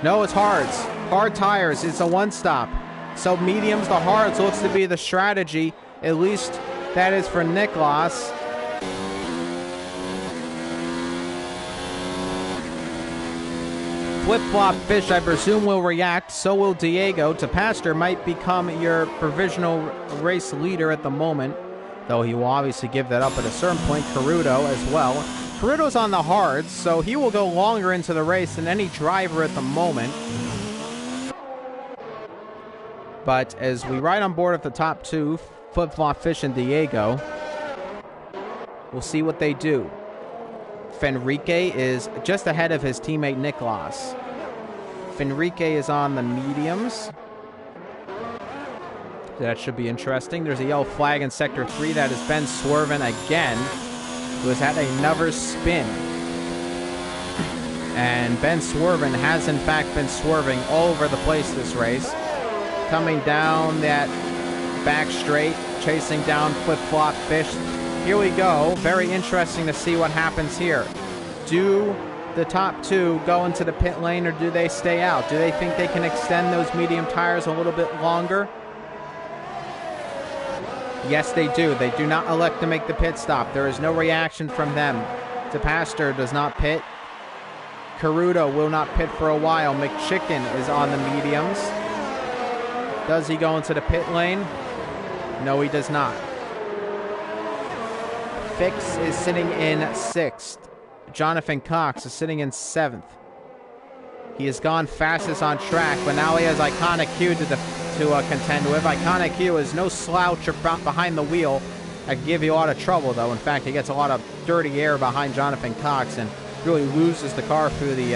No, it's hards. Hard tires. It's a one-stop. So mediums to hards looks to be the strategy. At least that is for Niklas. Flip-flop fish, I presume, will react. So will Diego. Tapastor might become your provisional race leader at the moment, though he will obviously give that up at a certain point. Carudo as well. Carudo's on the hards, so he will go longer into the race than any driver at the moment. But as we ride on board of the top two, Flip-flop fish and Diego, we'll see what they do. Fenrique is just ahead of his teammate Niklas. Fenrique is on the mediums. That should be interesting. There's a yellow flag in Sector 3. That is Ben Swerven again, who has had another spin. And Ben Swerven has in fact been swerving all over the place this race. Coming down that back straight, chasing down Flip-flop fish. Here we go. Very interesting to see what happens here. Do the top two go into the pit lane or do they stay out? Do they think they can extend those medium tires a little bit longer? Yes, they do. They do not elect to make the pit stop. There is no reaction from them. Tapastor does not pit. Carudo will not pit for a while. McChicken is on the mediums. Does he go into the pit lane? No, he does not. Fix is sitting in 6th. Jonathan Cox is sitting in 7th. He has gone fastest on track, but now he has Iconic Q to contend with. Iconic Q is no slouch behind the wheel. I can give you a lot of trouble, though. In fact, he gets a lot of dirty air behind Jonathan Cox and really loses the car through the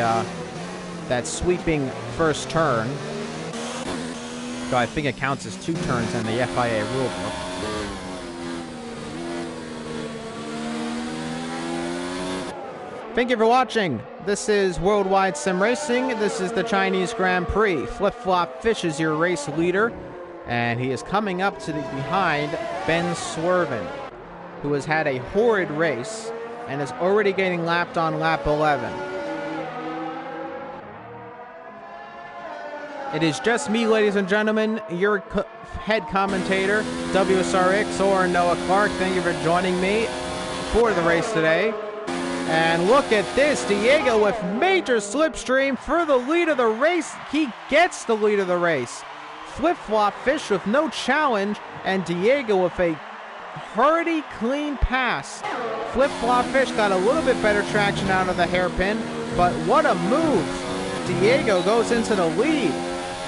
that sweeping first turn. So I think it counts as 2 turns in the FIA rulebook. Thank you for watching. This is Worldwide Sim Racing. This is the Chinese Grand Prix. Flip-flop fish is your race leader, and he is coming up to the behind Ben Swerven, who has had a horrid race and is already getting lapped on lap 11. It is just me, ladies and gentlemen, your head commentator, WSRX or Noah Clark. Thank you for joining me for the race today. And look at this, Diego with major slipstream for the lead of the race. He gets the lead of the race. Flip-flop fish with no challenge, and Diego with a hearty, clean pass. Flip-flop fish got a little bit better traction out of the hairpin, but what a move. Diego goes into the lead,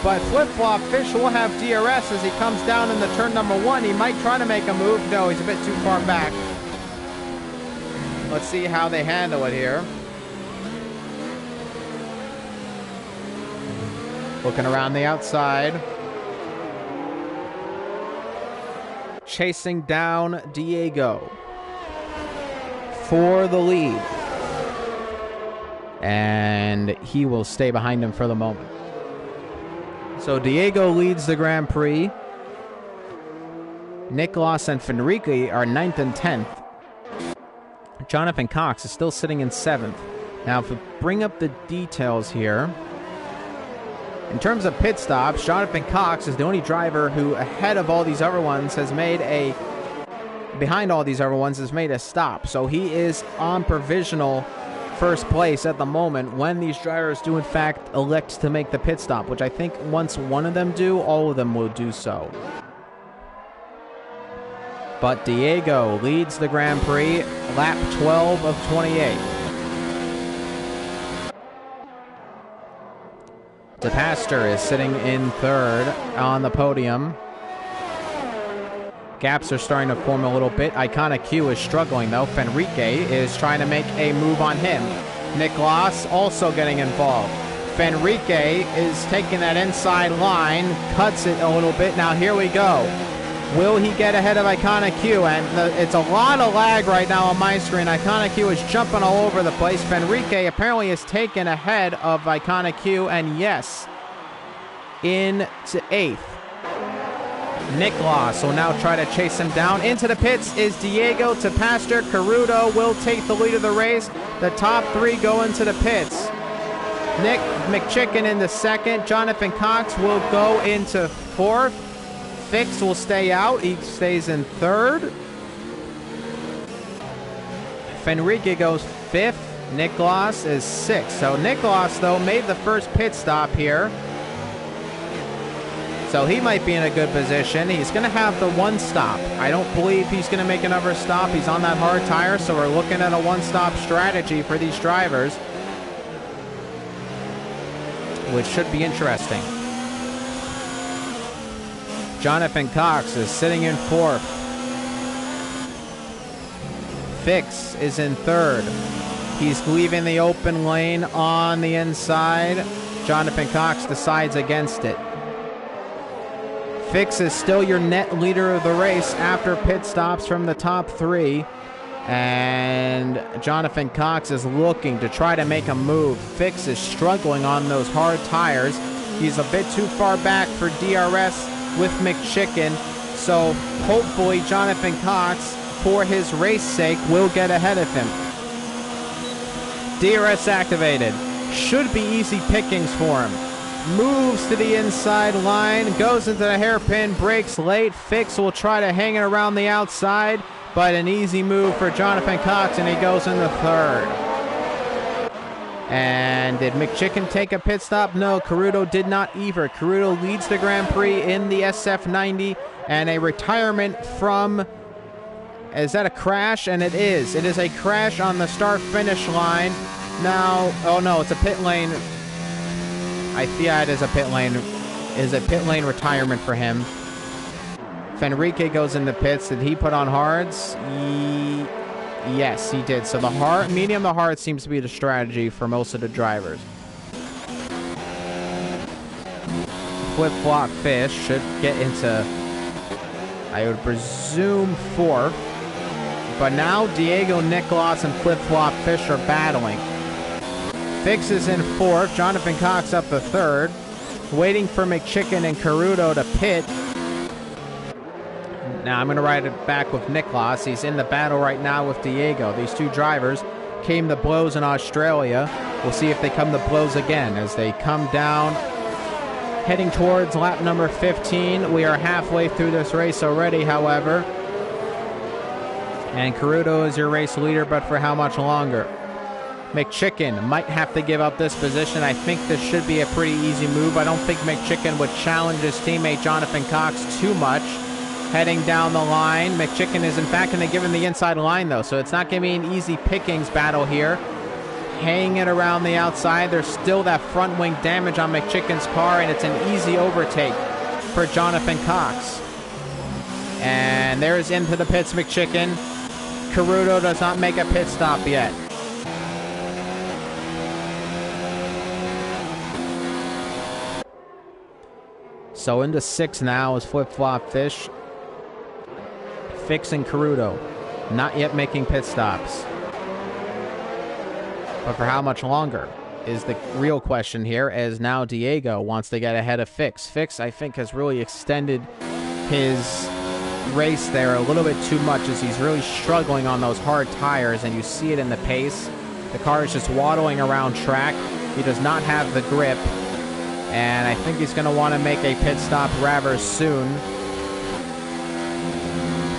but Flip-flop fish will have DRS as he comes down in the turn number 1. He might try to make a move. No, he's a bit too far back. Let's see how they handle it here. Looking around the outside. Chasing down Diego for the lead. And he will stay behind him for the moment. So Diego leads the Grand Prix. Niklas and Fenrique are 9th and 10th. Jonathan Cox is still sitting in 7th. Now, if we bring up the details here, in terms of pit stops, Jonathan Cox is the only driver who, ahead of all these other ones, has made a, behind all these other ones, has made a stop. So he is on provisional first place at the moment when these drivers do, in fact, elect to make the pit stop, which I think once one of them do, all of them will do so. But Diego leads the Grand Prix, lap 12 of 28. Tapastor is sitting in 3rd on the podium. Gaps are starting to form a little bit. Iconic Q is struggling, though. Fenrique is trying to make a move on him. Niklas also getting involved. Fenrique is taking that inside line, cuts it a little bit. Now here we go. Will he get ahead of Iconic Q? And it's a lot of lag right now on my screen. Iconic Q is jumping all over the place. Fenrique apparently is taken ahead of Iconic Q, and yes, into 8th. Niklas will now try to chase him down. Into the pits is Diego. Tapastor, Carudo will take the lead of the race. The top 3 go into the pits. Nick McChicken in the second. Jonathan Cox will go into fourth. Fix will stay out. He stays in third. Fenrique goes fifth. Nicholas is sixth. So Nicholas, though, made the first pit stop here. So he might be in a good position. He's going to have the one stop. I don't believe he's going to make another stop. He's on that hard tire, so we're looking at a one-stop strategy for these drivers, which should be interesting. Jonathan Cox is sitting in fourth. Fix is in third. He's leaving the open lane on the inside. Jonathan Cox decides against it. Fix is still your net leader of the race after pit stops from the top three. And Jonathan Cox is looking to try to make a move. Fix is struggling on those hard tires. He's a bit too far back for DRS with McChicken. So hopefully Jonathan Cox, for his race sake, will get ahead of him. DRS activated. Should be easy pickings for him. Moves to the inside line, goes into the hairpin, brakes late. Fix will try to hang it around the outside, but an easy move for Jonathan Cox, and he goes into third. And did McChicken take a pit stop? No, Caruto did not either. Caruto leads the Grand Prix in the SF90, and a retirement from... Is that a crash? And it is. It is a crash on the start-finish line. Now, oh no, it's a pit lane. Yeah, it is a pit lane. It is a pit lane retirement for him. Fenrique goes into pits. Did he put on hards? Yes, he did. So the hard, medium to hard seems to be the strategy for most of the drivers. Flip-flop Fish should get into, I would presume, fourth. But now Diego Nicholas and Flip-flop Fish are battling. Fix is in fourth. Jonathan Cox up the third. Waiting for McChicken and Caruto to pit. Now I'm going to ride it back with Nicholas. He's in the battle right now with Diego. These two drivers came to blows in Australia. We'll see if they come to blows again as they come down, heading towards lap number 15. We are halfway through this race already, however. And Caruto is your race leader, but for how much longer? McChicken might have to give up this position. I think this should be a pretty easy move. I don't think McChicken would challenge his teammate Jonathan Cox too much. Heading down the line, McChicken is in fact going to give him the inside line though, so it's not going to be an easy pickings battle here. Hanging it around the outside. There's still that front wing damage on McChicken's car, and it's an easy overtake for Jonathan Cox. And there's into the pits McChicken. Caruto does not make a pit stop yet. So into sixth now is Flip-flop Fish. Fix and Caruto not yet making pit stops. But for how much longer is the real question here, as now Diego wants to get ahead of Fix. Fix, I think, has really extended his race there a little bit too much as he's really struggling on those hard tires, and you see it in the pace. The car is just waddling around track. He does not have the grip, and I think he's going to want to make a pit stop rather soon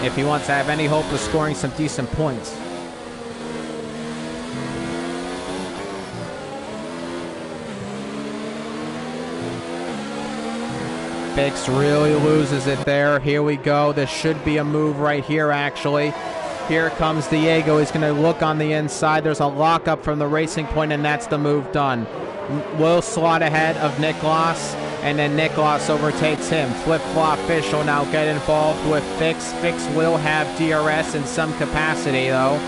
if he wants to have any hope of scoring some decent points. Fix really loses it there. Here we go. This should be a move right here, actually. Here comes Diego. He's going to look on the inside. There's a lockup from the racing point, and that's the move done. Will slot ahead of Nicholas, and then Nicholas overtakes him. Flip-flop Fish will now get involved with Fix. Fix will have DRS in some capacity, though.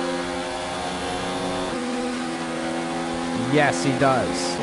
Yes, he does.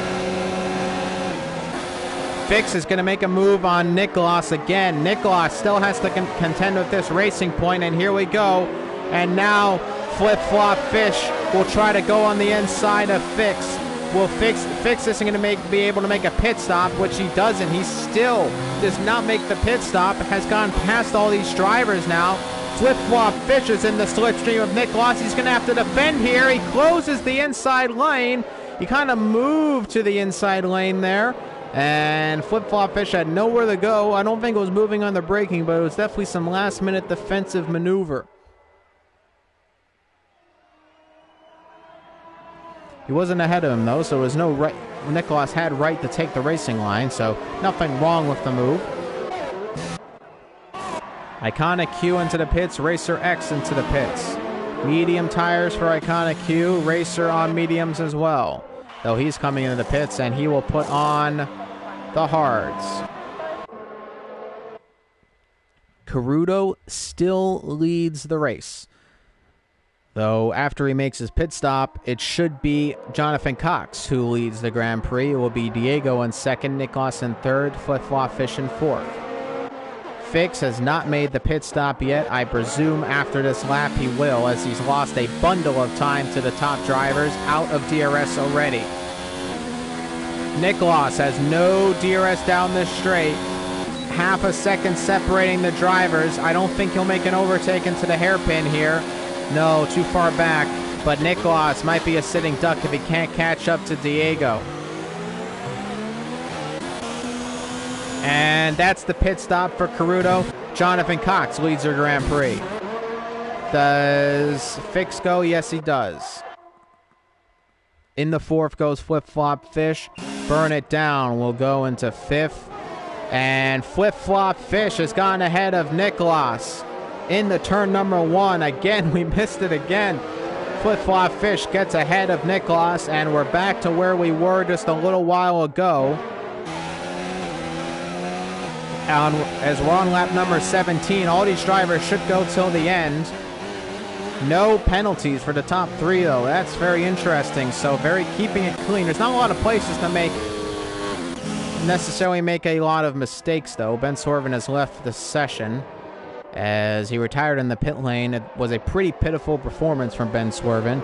Fix is going to make a move on Nicholas again. Nicholas still has to contend with this racing point, and here we go. And now Flip-flop Fish will try to go on the inside of Fix. Will Fix isn't going to be able to make a pit stop, which he doesn't. He still does not make the pit stop. Has gone past all these drivers now. Flip-flop Fish is in the slipstream of Nicholas. He's going to have to defend here. He closes the inside lane. He kind of moved to the inside lane there, and Flip-Flop Fish had nowhere to go. I don't think it was moving on the braking, but it was definitely some last-minute defensive maneuver. He wasn't ahead of him, though, so there was no right. Nicholas had right to take the racing line, so nothing wrong with the move. Iconic Q into the pits, Racer X into the pits. Medium tires for Iconic Q, Racer on mediums as well. Though he's coming into the pits, and he will put on the hards. Caruto still leads the race. Though after he makes his pit stop, it should be Jonathan Cox who leads the Grand Prix. It will be Diego in second, Nicholas in third, Flip-Flop Fish in fourth. Fix has not made the pit stop yet. I presume after this lap he will, as he's lost a bundle of time to the top drivers out of DRS already. Nicholas has no DRS down this straight. Half a second separating the drivers. I don't think he'll make an overtake into the hairpin here. No, too far back, but Nicholas might be a sitting duck if he can't catch up to Diego. And that's the pit stop for Caruto. Jonathan Cox leads the Grand Prix. Does Fix go? Yes, he does. In the fourth goes Flip-Flop Fish. Burn It Down will go into fifth. And Flip-Flop Fish has gone ahead of Nicholas. In the turn number one, again, we missed it again. Flip-Flop Fish gets ahead of Nicholas, and we're back to where we were just a little while ago. As we're on lap number 17, all these drivers should go till the end. No penalties for the top three, though. That's very interesting. So very keeping it clean. There's not a lot of places to necessarily make a lot of mistakes, though. Ben Sorvin has left the session as he retired in the pit lane. It was a pretty pitiful performance from Ben Swerven,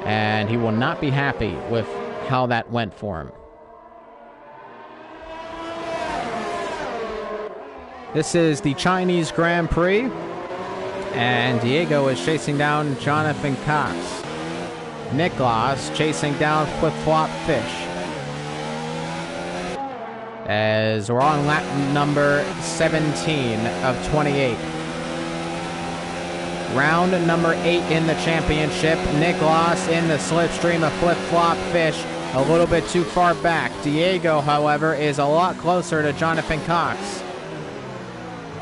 and he will not be happy with how that went for him. This is the Chinese Grand Prix, and Diego is chasing down Jonathan Cox. Nicholas chasing down Flip-Flop Fish. As we're on lap number 17 of 28. Round number 8 in the championship. Nicholas in the slipstream of Flip-Flop Fish. A little bit too far back. Diego, however, is a lot closer to Jonathan Cox.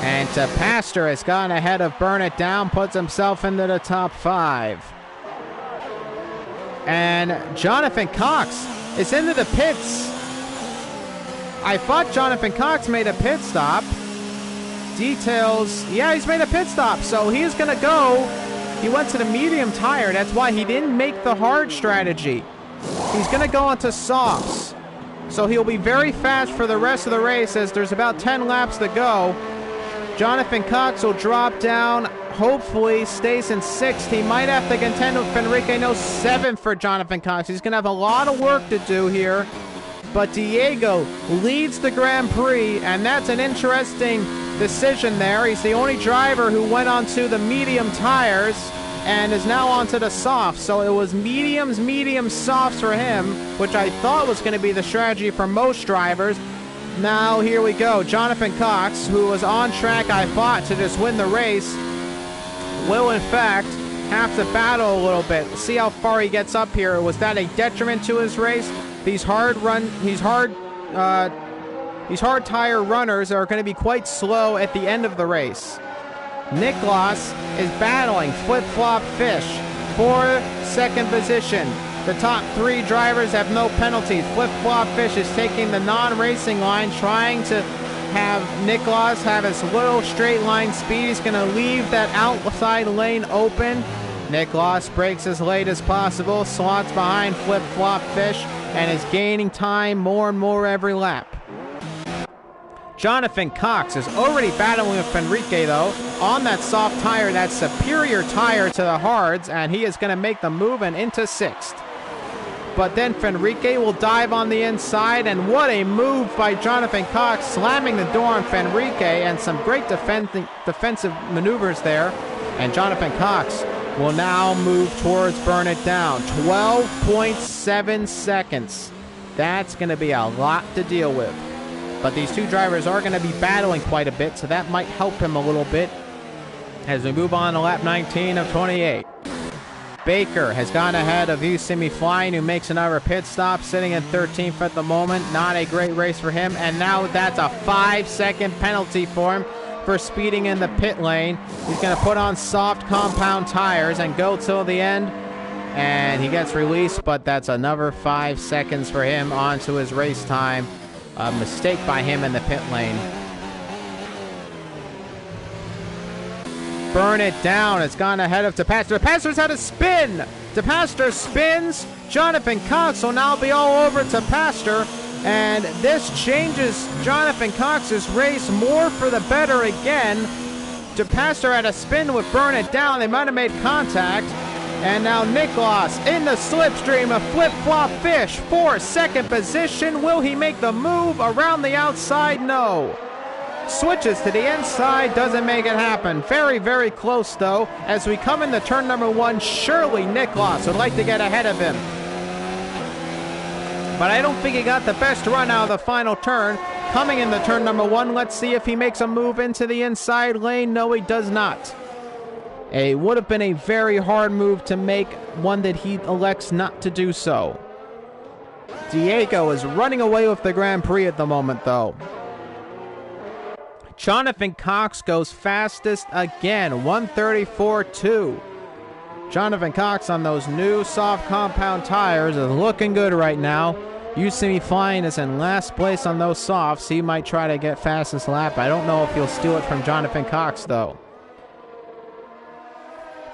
And Pastor has gone ahead of Burn It Down, puts himself into the top 5. And Jonathan Cox is into the pits. I thought Jonathan Cox made a pit stop. Details, yeah, he's made a pit stop, so he is going to go. He went to the medium tire. That's why he didn't make the hard strategy. He's going to go onto softs. So he'll be very fast for the rest of the race as there's about 10 laps to go. Jonathan Cox will drop down, hopefully stays in 6th. He might have to contend with Fenrique. No, 7th for Jonathan Cox. He's going to have a lot of work to do here. But Diego leads the Grand Prix, and that's an interesting decision there. He's the only driver who went onto the medium tires and is now onto the softs. So it was mediums, softs for him, which I thought was going to be the strategy for most drivers. Now here we go. Jonathan Cox, who was on track, I thought, to just win the race, will in fact have to battle a little bit. See how far he gets up here. Was that a detriment to his race? These hard tire runners are going to be quite slow at the end of the race. Nicholas is battling Flip-Flop Fish for second position. The top 3 drivers have no penalties. Flip-Flop Fish is taking the non-racing line, trying to have Nicholas have his little straight line speed. He's going to leave that outside lane open. Nicholas breaks as late as possible, slots behind Flip-Flop Fish, and is gaining time more and more every lap. Jonathan Cox is already battling with Fenrique, though, on that soft tire, that superior tire to the hards, and he is going to make the move and into 6th. But then Fenrique will dive on the inside, and what a move by Jonathan Cox, slamming the door on Fenrique, and some great defensive maneuvers there. And Jonathan Cox will now move towards Burn It Down. 12.7 seconds. That's going to be a lot to deal with. But these two drivers are going to be battling quite a bit, so that might help him a little bit as we move on to lap 19 of 28. Baker has gone ahead of You See Me Flying, who makes another pit stop, sitting in 13th at the moment. Not a great race for him, and now that's a 5-second penalty for him for speeding in the pit lane. He's going to put on soft compound tires and go till the end, and he gets released, but that's another 5 seconds for him onto his race time. A mistake by him in the pit lane. Burn It Down. It's gone ahead of DePaster. DePaster's had a spin. DePaster spins. Jonathan Cox will now be all over DePaster. And this changes Jonathan Cox's race more for the better again. DePaster had a spin with Burn It Down. They might have made contact. And now Nicklaus in the slipstream, a flip-flop fish for second position. Will he make the move around the outside? No. Switches to the inside, doesn't make it happen. Very, very close, though. As we come into turn number 1, surely Nicklaus would like to get ahead of him. But I don't think he got the best run out of the final turn. Coming into turn number 1, let's see if he makes a move into the inside lane. No, he does not. It would have been a very hard move to make, one that he elects not to do so. Diego is running away with the Grand Prix at the moment, though. Jonathan Cox goes fastest again, 134.2. Jonathan Cox on those new soft compound tires is looking good right now. You See Me Flying is in last place on those softs. He might try to get fastest lap. I don't know if he'll steal it from Jonathan Cox, though.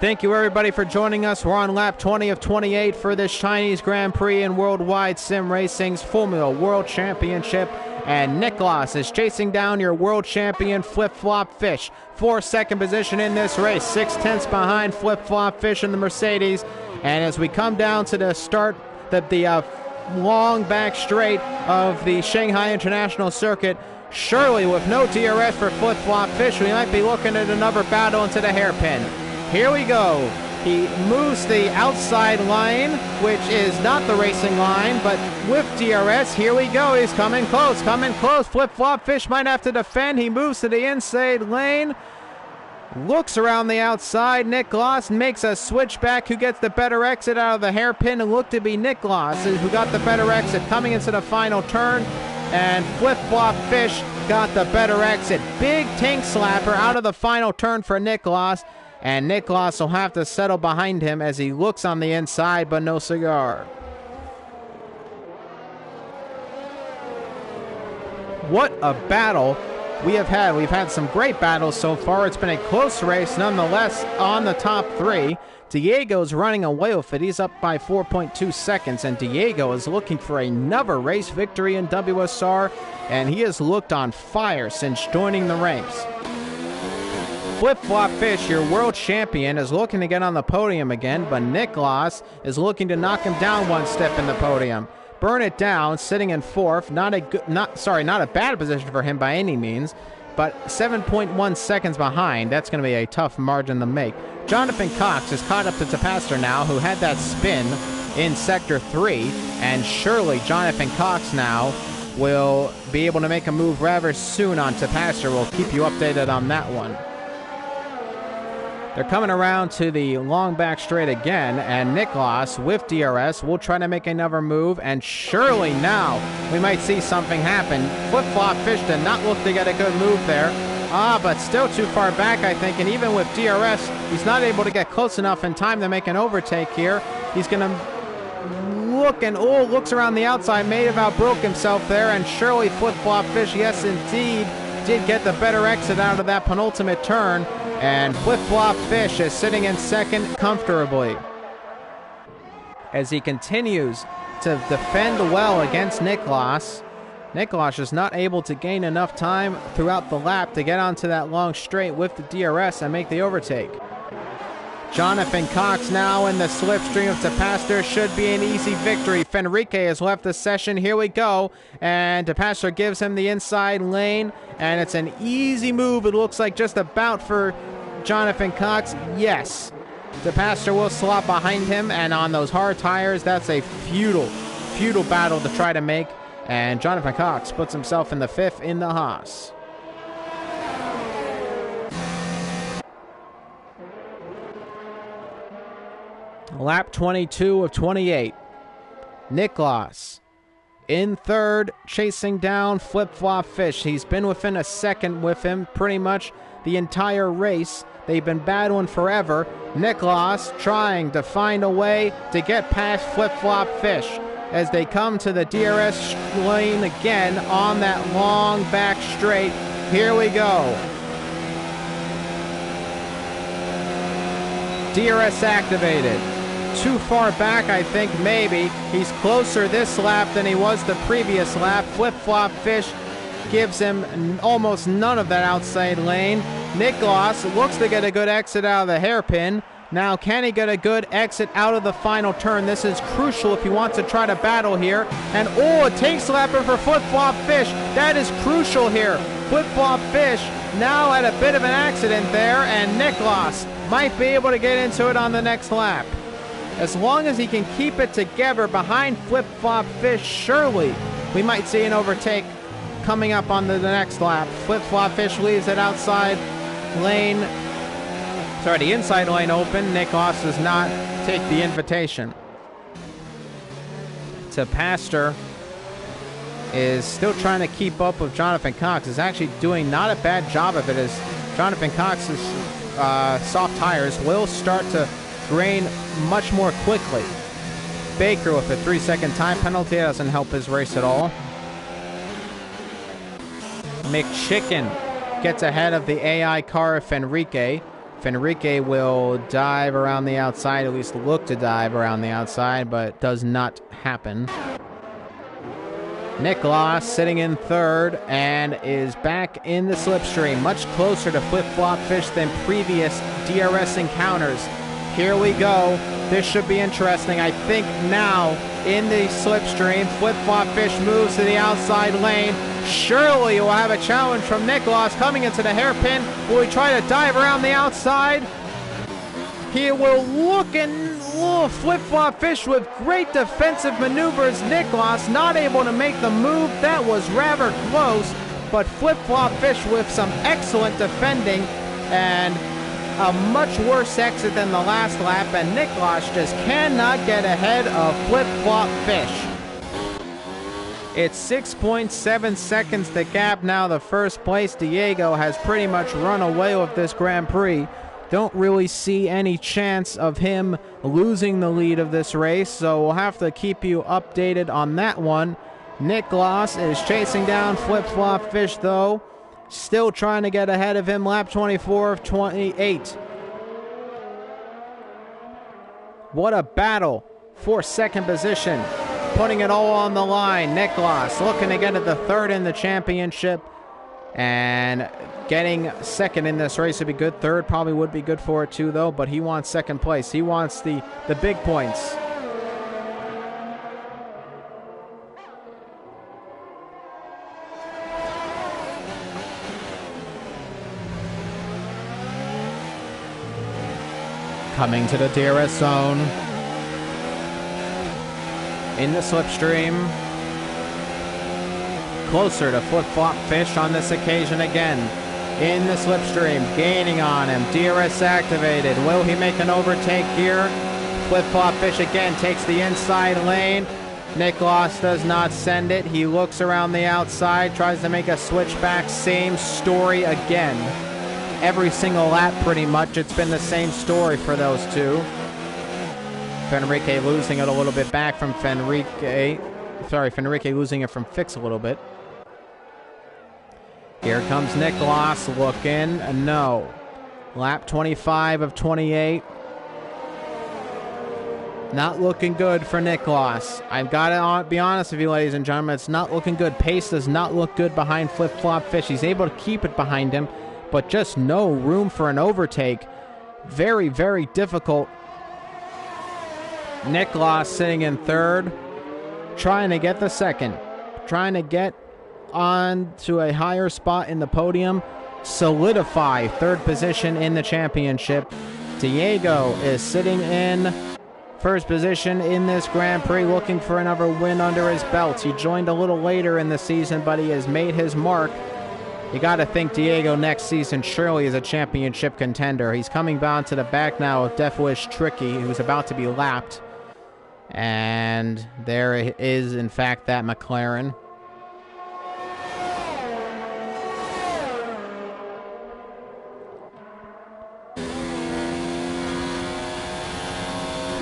Thank you, everybody, for joining us. We're on lap 20 of 28 for this Chinese Grand Prix and Worldwide Sim Racing's Formula World Championship. And Nicklaus is chasing down your world champion Flip-Flop Fish for second position in this race. 6/10 behind Flip-Flop Fish in the Mercedes. And as we come down to the start, the long back straight of the Shanghai International Circuit, surely with no DRS for Flip-Flop Fish, we might be looking at another battle into the hairpin. Here we go. He moves the outside line, which is not the racing line, but with DRS, here we go. He's coming close, coming close. Flip-Flop Fish might have to defend. He moves to the inside lane, looks around the outside. Nicklaus makes a switchback. Who gets the better exit out of the hairpin? It looked to be Nicklaus who got the better exit coming into the final turn, and Flip-Flop Fish got the better exit. Big tank slapper out of the final turn for Nicklaus. And Nicklaus will have to settle behind him as he looks on the inside, but no cigar. What a battle we have had. We've had some great battles so far. It's been a close race, nonetheless, on the top 3. Diego's running away with it. He's up by 4.2 seconds, and Diego is looking for another race victory in WSR, and he has looked on fire since joining the ranks. Flip-Flop Fish, your world champion, is looking to get on the podium again, but Nicklaus is looking to knock him down one step in the podium. Burn It Down, sitting in 4th, not a bad position for him by any means, but 7.1 seconds behind. That's going to be a tough margin to make. Jonathan Cox is caught up to DePaster now, who had that spin in Sector 3, and surely Jonathan Cox now will be able to make a move rather soon on DePaster. We'll keep you updated on that one. They're coming around to the long back straight again, and Nicklaus with DRS will try to make another move, and surely now we might see something happen. Flip-Flop Fish did not look to get a good move there. But still too far back, I think, and even with DRS, he's not able to get close enough in time to make an overtake here. He's going to look and, looks around the outside, may have outbroke himself there, and surely Flip-Flop Fish, yes indeed, did get the better exit out of that penultimate turn. And Flip-Flop Fish is sitting in second comfortably as he continues to defend well against Nicklaus. Nicklaus is not able to gain enough time throughout the lap to get onto that long straight with the DRS and make the overtake. Jonathan Cox now in the slipstream of DePaster. Should be an easy victory. Fenrique has left the session. Here we go. And DePaster gives him the inside lane. And it's an easy move. It looks like just about for Jonathan Cox. Yes. DePaster will slot behind him, and on those hard tires, that's a futile battle to try to make. And Jonathan Cox puts himself in the 5th in the Haas. Lap 22 of 28. Nicklaus in 3rd, chasing down Flip Flop Fish. He's been within a second with him pretty much the entire race. They've been battling forever. Nicklaus trying to find a way to get past Flip Flop Fish as they come to the DRS lane again on that long back straight. Here we go. DRS activated. Too far back, I think, maybe. He's closer this lap than he was the previous lap. Flip-flop Fish gives him almost none of that outside lane. Nicklaus looks to get a good exit out of the hairpin. Now, can he get a good exit out of the final turn? This is crucial if he wants to try to battle here. And, oh, a tank slapper for Flip-flop Fish. That is crucial here. Flip-flop Fish now had a bit of an accident there, and Nicklaus might be able to get into it on the next lap. As long as he can keep it together behind Flip-flop Fish, surely we might see an overtake coming up on the next lap. Flip-flop Fish leaves it outside lane. Sorry, the inside lane open. Nicklaus does not take the invitation. DePaster is still trying to keep up with Jonathan Cox. Is actually doing not a bad job of it, as Jonathan Cox's soft tires will start to drain much more quickly. Baker with a 3-second time penalty doesn't help his race at all. McChicken gets ahead of the AI car of Fenrique. Fenrique will dive around the outside, at least look to dive around the outside, but does not happen. Nicklaus sitting in 3rd and is back in the slipstream, much closer to Flip-flop Fish than previous DRS encounters. Here we go. This should be interesting. I think now in the slipstream, Flip-flop Fish moves to the outside lane. Surely we'll have a challenge from Nicklaus coming into the hairpin. Will he try to dive around the outside? He will look and Flip-flop Fish with great defensive maneuvers. Nicklaus not able to make the move. That was rather close, but Flip-flop Fish with some excellent defending and a much worse exit than the last lap, and Nicklaus just cannot get ahead of Flip-flop Fish. It's 6.7 seconds the gap now. The first place Diego has pretty much run away with this Grand Prix. Don't really see any chance of him losing the lead of this race, so we'll have to keep you updated on that one. Nicklaus is chasing down Flip-flop Fish, though. Still trying to get ahead of him. Lap 24 of 28. What a battle for second position. Putting it all on the line. Nicklaus looking to get to the 3rd in the championship. And getting 2nd in this race would be good. 3rd probably would be good for it too, though. But he wants 2nd place. He wants the big points. Coming to the DRS zone. In the slipstream. Closer to Flip-flop Fish on this occasion again. In the slipstream, gaining on him. DRS activated. Will he make an overtake here? Flip-flop Fish again takes the inside lane. Nicklaus does not send it. He looks around the outside, tries to make a switchback. Same story again. Every single lap, pretty much, it's been the same story for those two. Fenrique losing it a little bit back from Fenrique losing it from Fix a little bit. Here comes Nicklaus looking. No. Lap 25 of 28. Not looking good for Nicklaus. I've got to be honest with you, ladies and gentlemen. It's not looking good. Pace does not look good behind Flip-flop Fish. He's able to keep it behind him, but just no room for an overtake. Very, very difficult. Nicklaus sitting in 3rd, trying to get the 2nd, trying to get on to a higher spot in the podium, solidify 3rd position in the championship. Diego is sitting in first position in this Grand Prix, looking for another win under his belt. He joined a little later in the season, but he has made his mark. You got to think Diego next season surely is a championship contender. He's coming down to the back now of Death Wish Tricky, who's about to be lapped. And there is, in fact, that McLaren.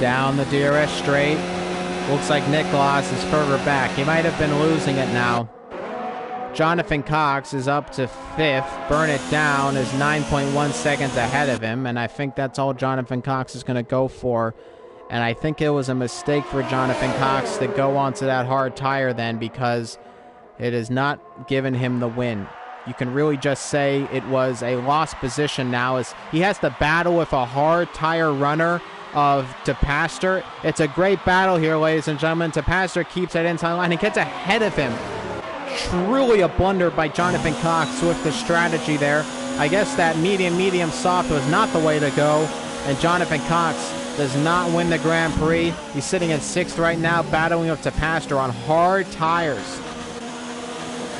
Down the DRS straight. Looks like Nicholas is further back. He might have been losing it now. Jonathan Cox is up to 5th. Burn It Down is 9.1 seconds ahead of him, and I think that's all Jonathan Cox is going to go for. And I think it was a mistake for Jonathan Cox to go onto that hard tire then, because it has not given him the win. You can really just say it was a lost position now, as he has to battle with a hard tire runner of DePaster. It's a great battle here, ladies and gentlemen. DePaster keeps that inside line and gets ahead of him. Truly a blunder by Jonathan Cox with the strategy there. I guess that medium soft was not the way to go, and Jonathan Cox does not win the Grand Prix. He's sitting in 6th right now, battling with DePaster on hard tires.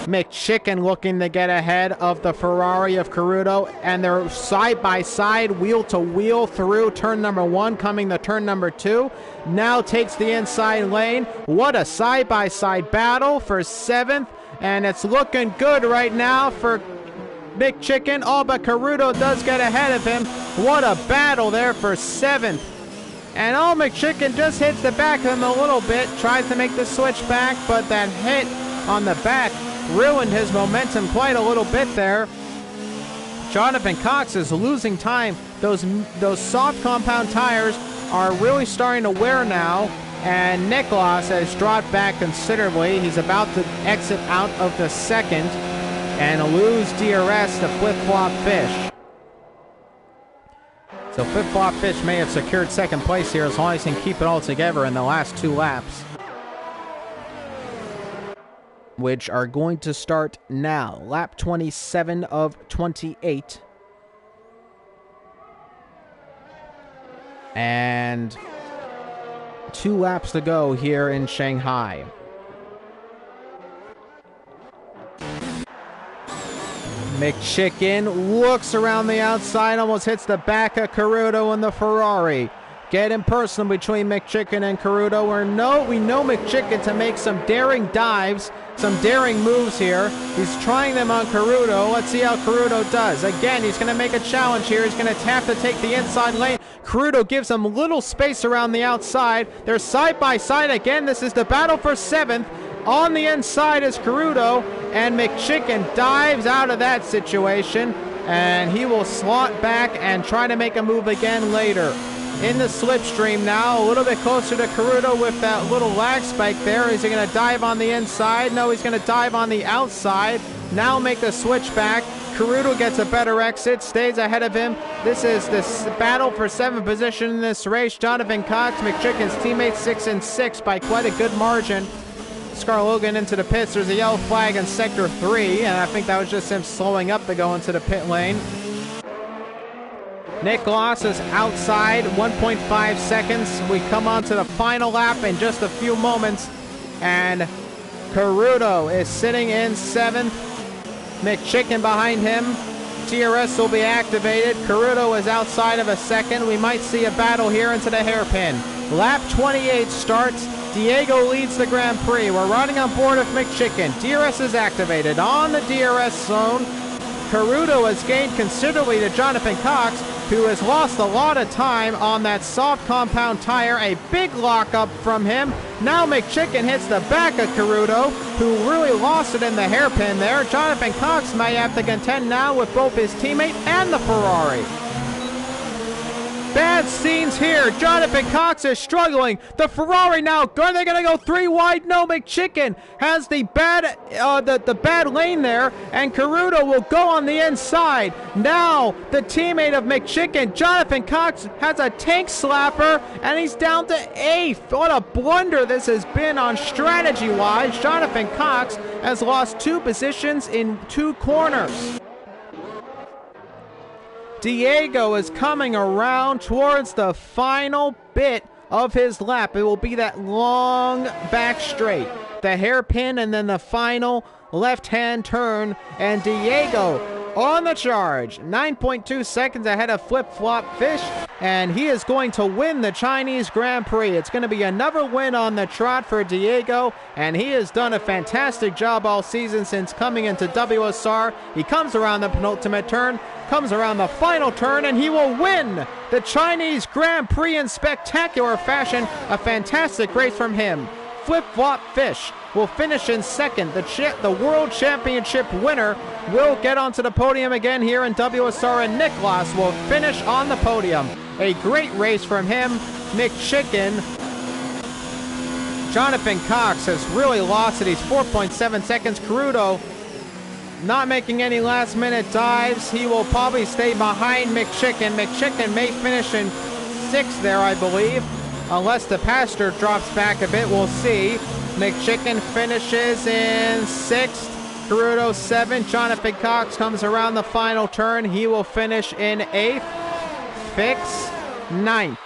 McChicken looking to get ahead of the Ferrari of Caruto, and they're side-by-side, wheel-to-wheel through turn number 1, coming to turn number 2. Now takes the inside lane. What a side-by-side battle for 7th, and it's looking good right now for McChicken. Oh, but Caruto does get ahead of him. What a battle there for 7th. And oh, McChicken just hits the back of him a little bit, tries to make the switch back, but that hit on the back ruined his momentum quite a little bit there. Jonathan Cox is losing time. Those soft compound tires are really starting to wear now, and Nicholas has dropped back considerably. He's about to exit out of the 2nd and lose DRS to Flip Flop Fish. So Flip Flop Fish may have secured 2nd place here as long as he can keep it all together in the last 2 laps, which are going to start now. Lap 27 of 28. And 2 laps to go here in Shanghai. McChicken looks around the outside, almost hits the back of Caruto and the Ferrari. Getting personal between McChicken and Caruto. We know McChicken to make some daring dives, some daring moves here. He's trying them on Caruto. Let's see how Caruto does. Again, he's going to make a challenge here. He's going to have to take the inside lane. Caruto gives him little space around the outside. They're side by side again. This is the battle for 7th. On the inside is Caruto, and McChicken dives out of that situation, and he will slot back and try to make a move again later. In the slipstream now, a little bit closer to Caruto with that little lag spike there. Is he going to dive on the inside? No, he's going to dive on the outside. Now make the switch back. Caruto gets a better exit, stays ahead of him. This is this battle for 7th position in this race. Jonathan Cox, McChicken's teammate, 6 and 6 by quite a good margin. Scar Logan into the pits. There's a yellow flag in sector 3, and I think that was just him slowing up to go into the pit lane. Nicholas is outside, 1.5 seconds. We come on to the final lap in just a few moments, and Caruto is sitting in 7th. McChicken behind him. TRS will be activated. Caruto is outside of a 2nd. We might see a battle here into the hairpin. Lap 28 starts. Diego leads the Grand Prix. We're riding on board with McChicken. DRS is activated. On the DRS zone, Caruto has gained considerably to Jonathan Cox, who has lost a lot of time on that soft compound tire. A big lockup from him. Now McChicken hits the back of Caruto, who really lost it in the hairpin there. Jonathan Cox may have to contend now with both his teammate and the Ferrari. Bad scenes here. Jonathan Cox is struggling. The Ferrari now, are they going to go 3 wide? No, McChicken has the bad lane there, and Caruto will go on the inside. Now, the teammate of McChicken, Jonathan Cox, has a tank slapper, and he's down to 8th. What a blunder this has been on strategy-wise. Jonathan Cox has lost 2 positions in 2 corners. Diego is coming around towards the final bit of his lap. It will be that long back straight, the hairpin, and then the final left-hand turn. And Diego on the charge, 9.2 seconds ahead of Flip-Flop Fish, and he is going to win the Chinese Grand Prix. It's going to be another win on the trot for Diego, and he has done a fantastic job all season since coming into WSR. He comes around the penultimate turn, comes around the final turn, and he will win the Chinese Grand Prix in spectacular fashion. A fantastic race from him. Flip-Flop Fish will finish in second. The World Championship winner will get onto the podium again here in WSR, and Nicholas will finish on the podium. A great race from him. McChicken. Jonathan Cox has really lost it. He's 4.7 seconds. Caruto not making any last-minute dives. He will probably stay behind McChicken. McChicken may finish in sixth there, I believe, unless the pastor drops back a bit. We'll see. McChicken finishes in sixth. Caruto seventh. Jonathan Cox comes around the final turn. He will finish in eighth. Fix ninth.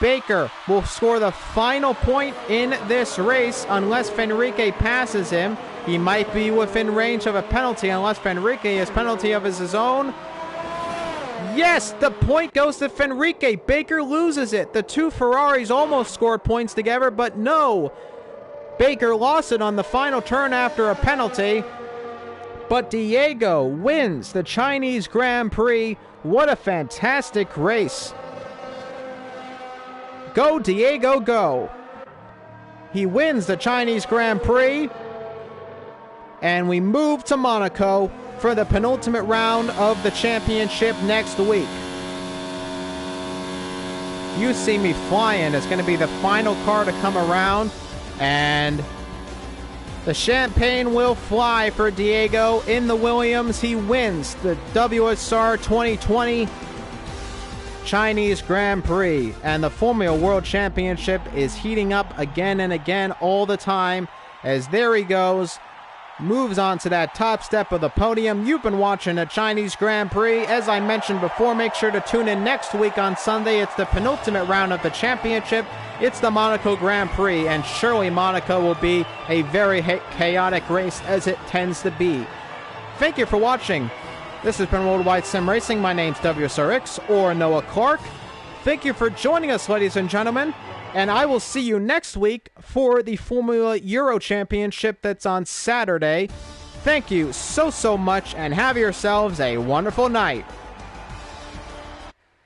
Baker will score the final point in this race unless Fenrique passes him. He might be within range of a penalty unless Fenrique has penalty of his own. Yes, the point goes to Fenrique. Baker loses it. The two Ferraris almost scored points together, but no. Baker lost it on the final turn after a penalty. But Diego wins the Chinese Grand Prix. What a fantastic race. Go, Diego, go. He wins the Chinese Grand Prix. And we move to Monaco for the penultimate round of the championship next week. You see me flying. It's going to be the final car to come around. And the champagne will fly for Diego in the Williams. He wins the WSR 2020 Chinese Grand Prix. And the Formula World Championship is heating up again and again all the time. As there he goes, moves on to that top step of the podium. You've been watching the Chinese Grand Prix. As I mentioned before, make sure to tune in next week on Sunday. It's the penultimate round of the championship. It's the Monaco Grand Prix, and surely Monaco will be a very chaotic race, as it tends to be. Thank you for watching. This has been Worldwide Sim Racing. My name's WSRX, or Noah Clark. Thank you for joining us, ladies and gentlemen. And I will see you next week for the Formula Euro Championship that's on Saturday. Thank you so much, and have yourselves a wonderful night.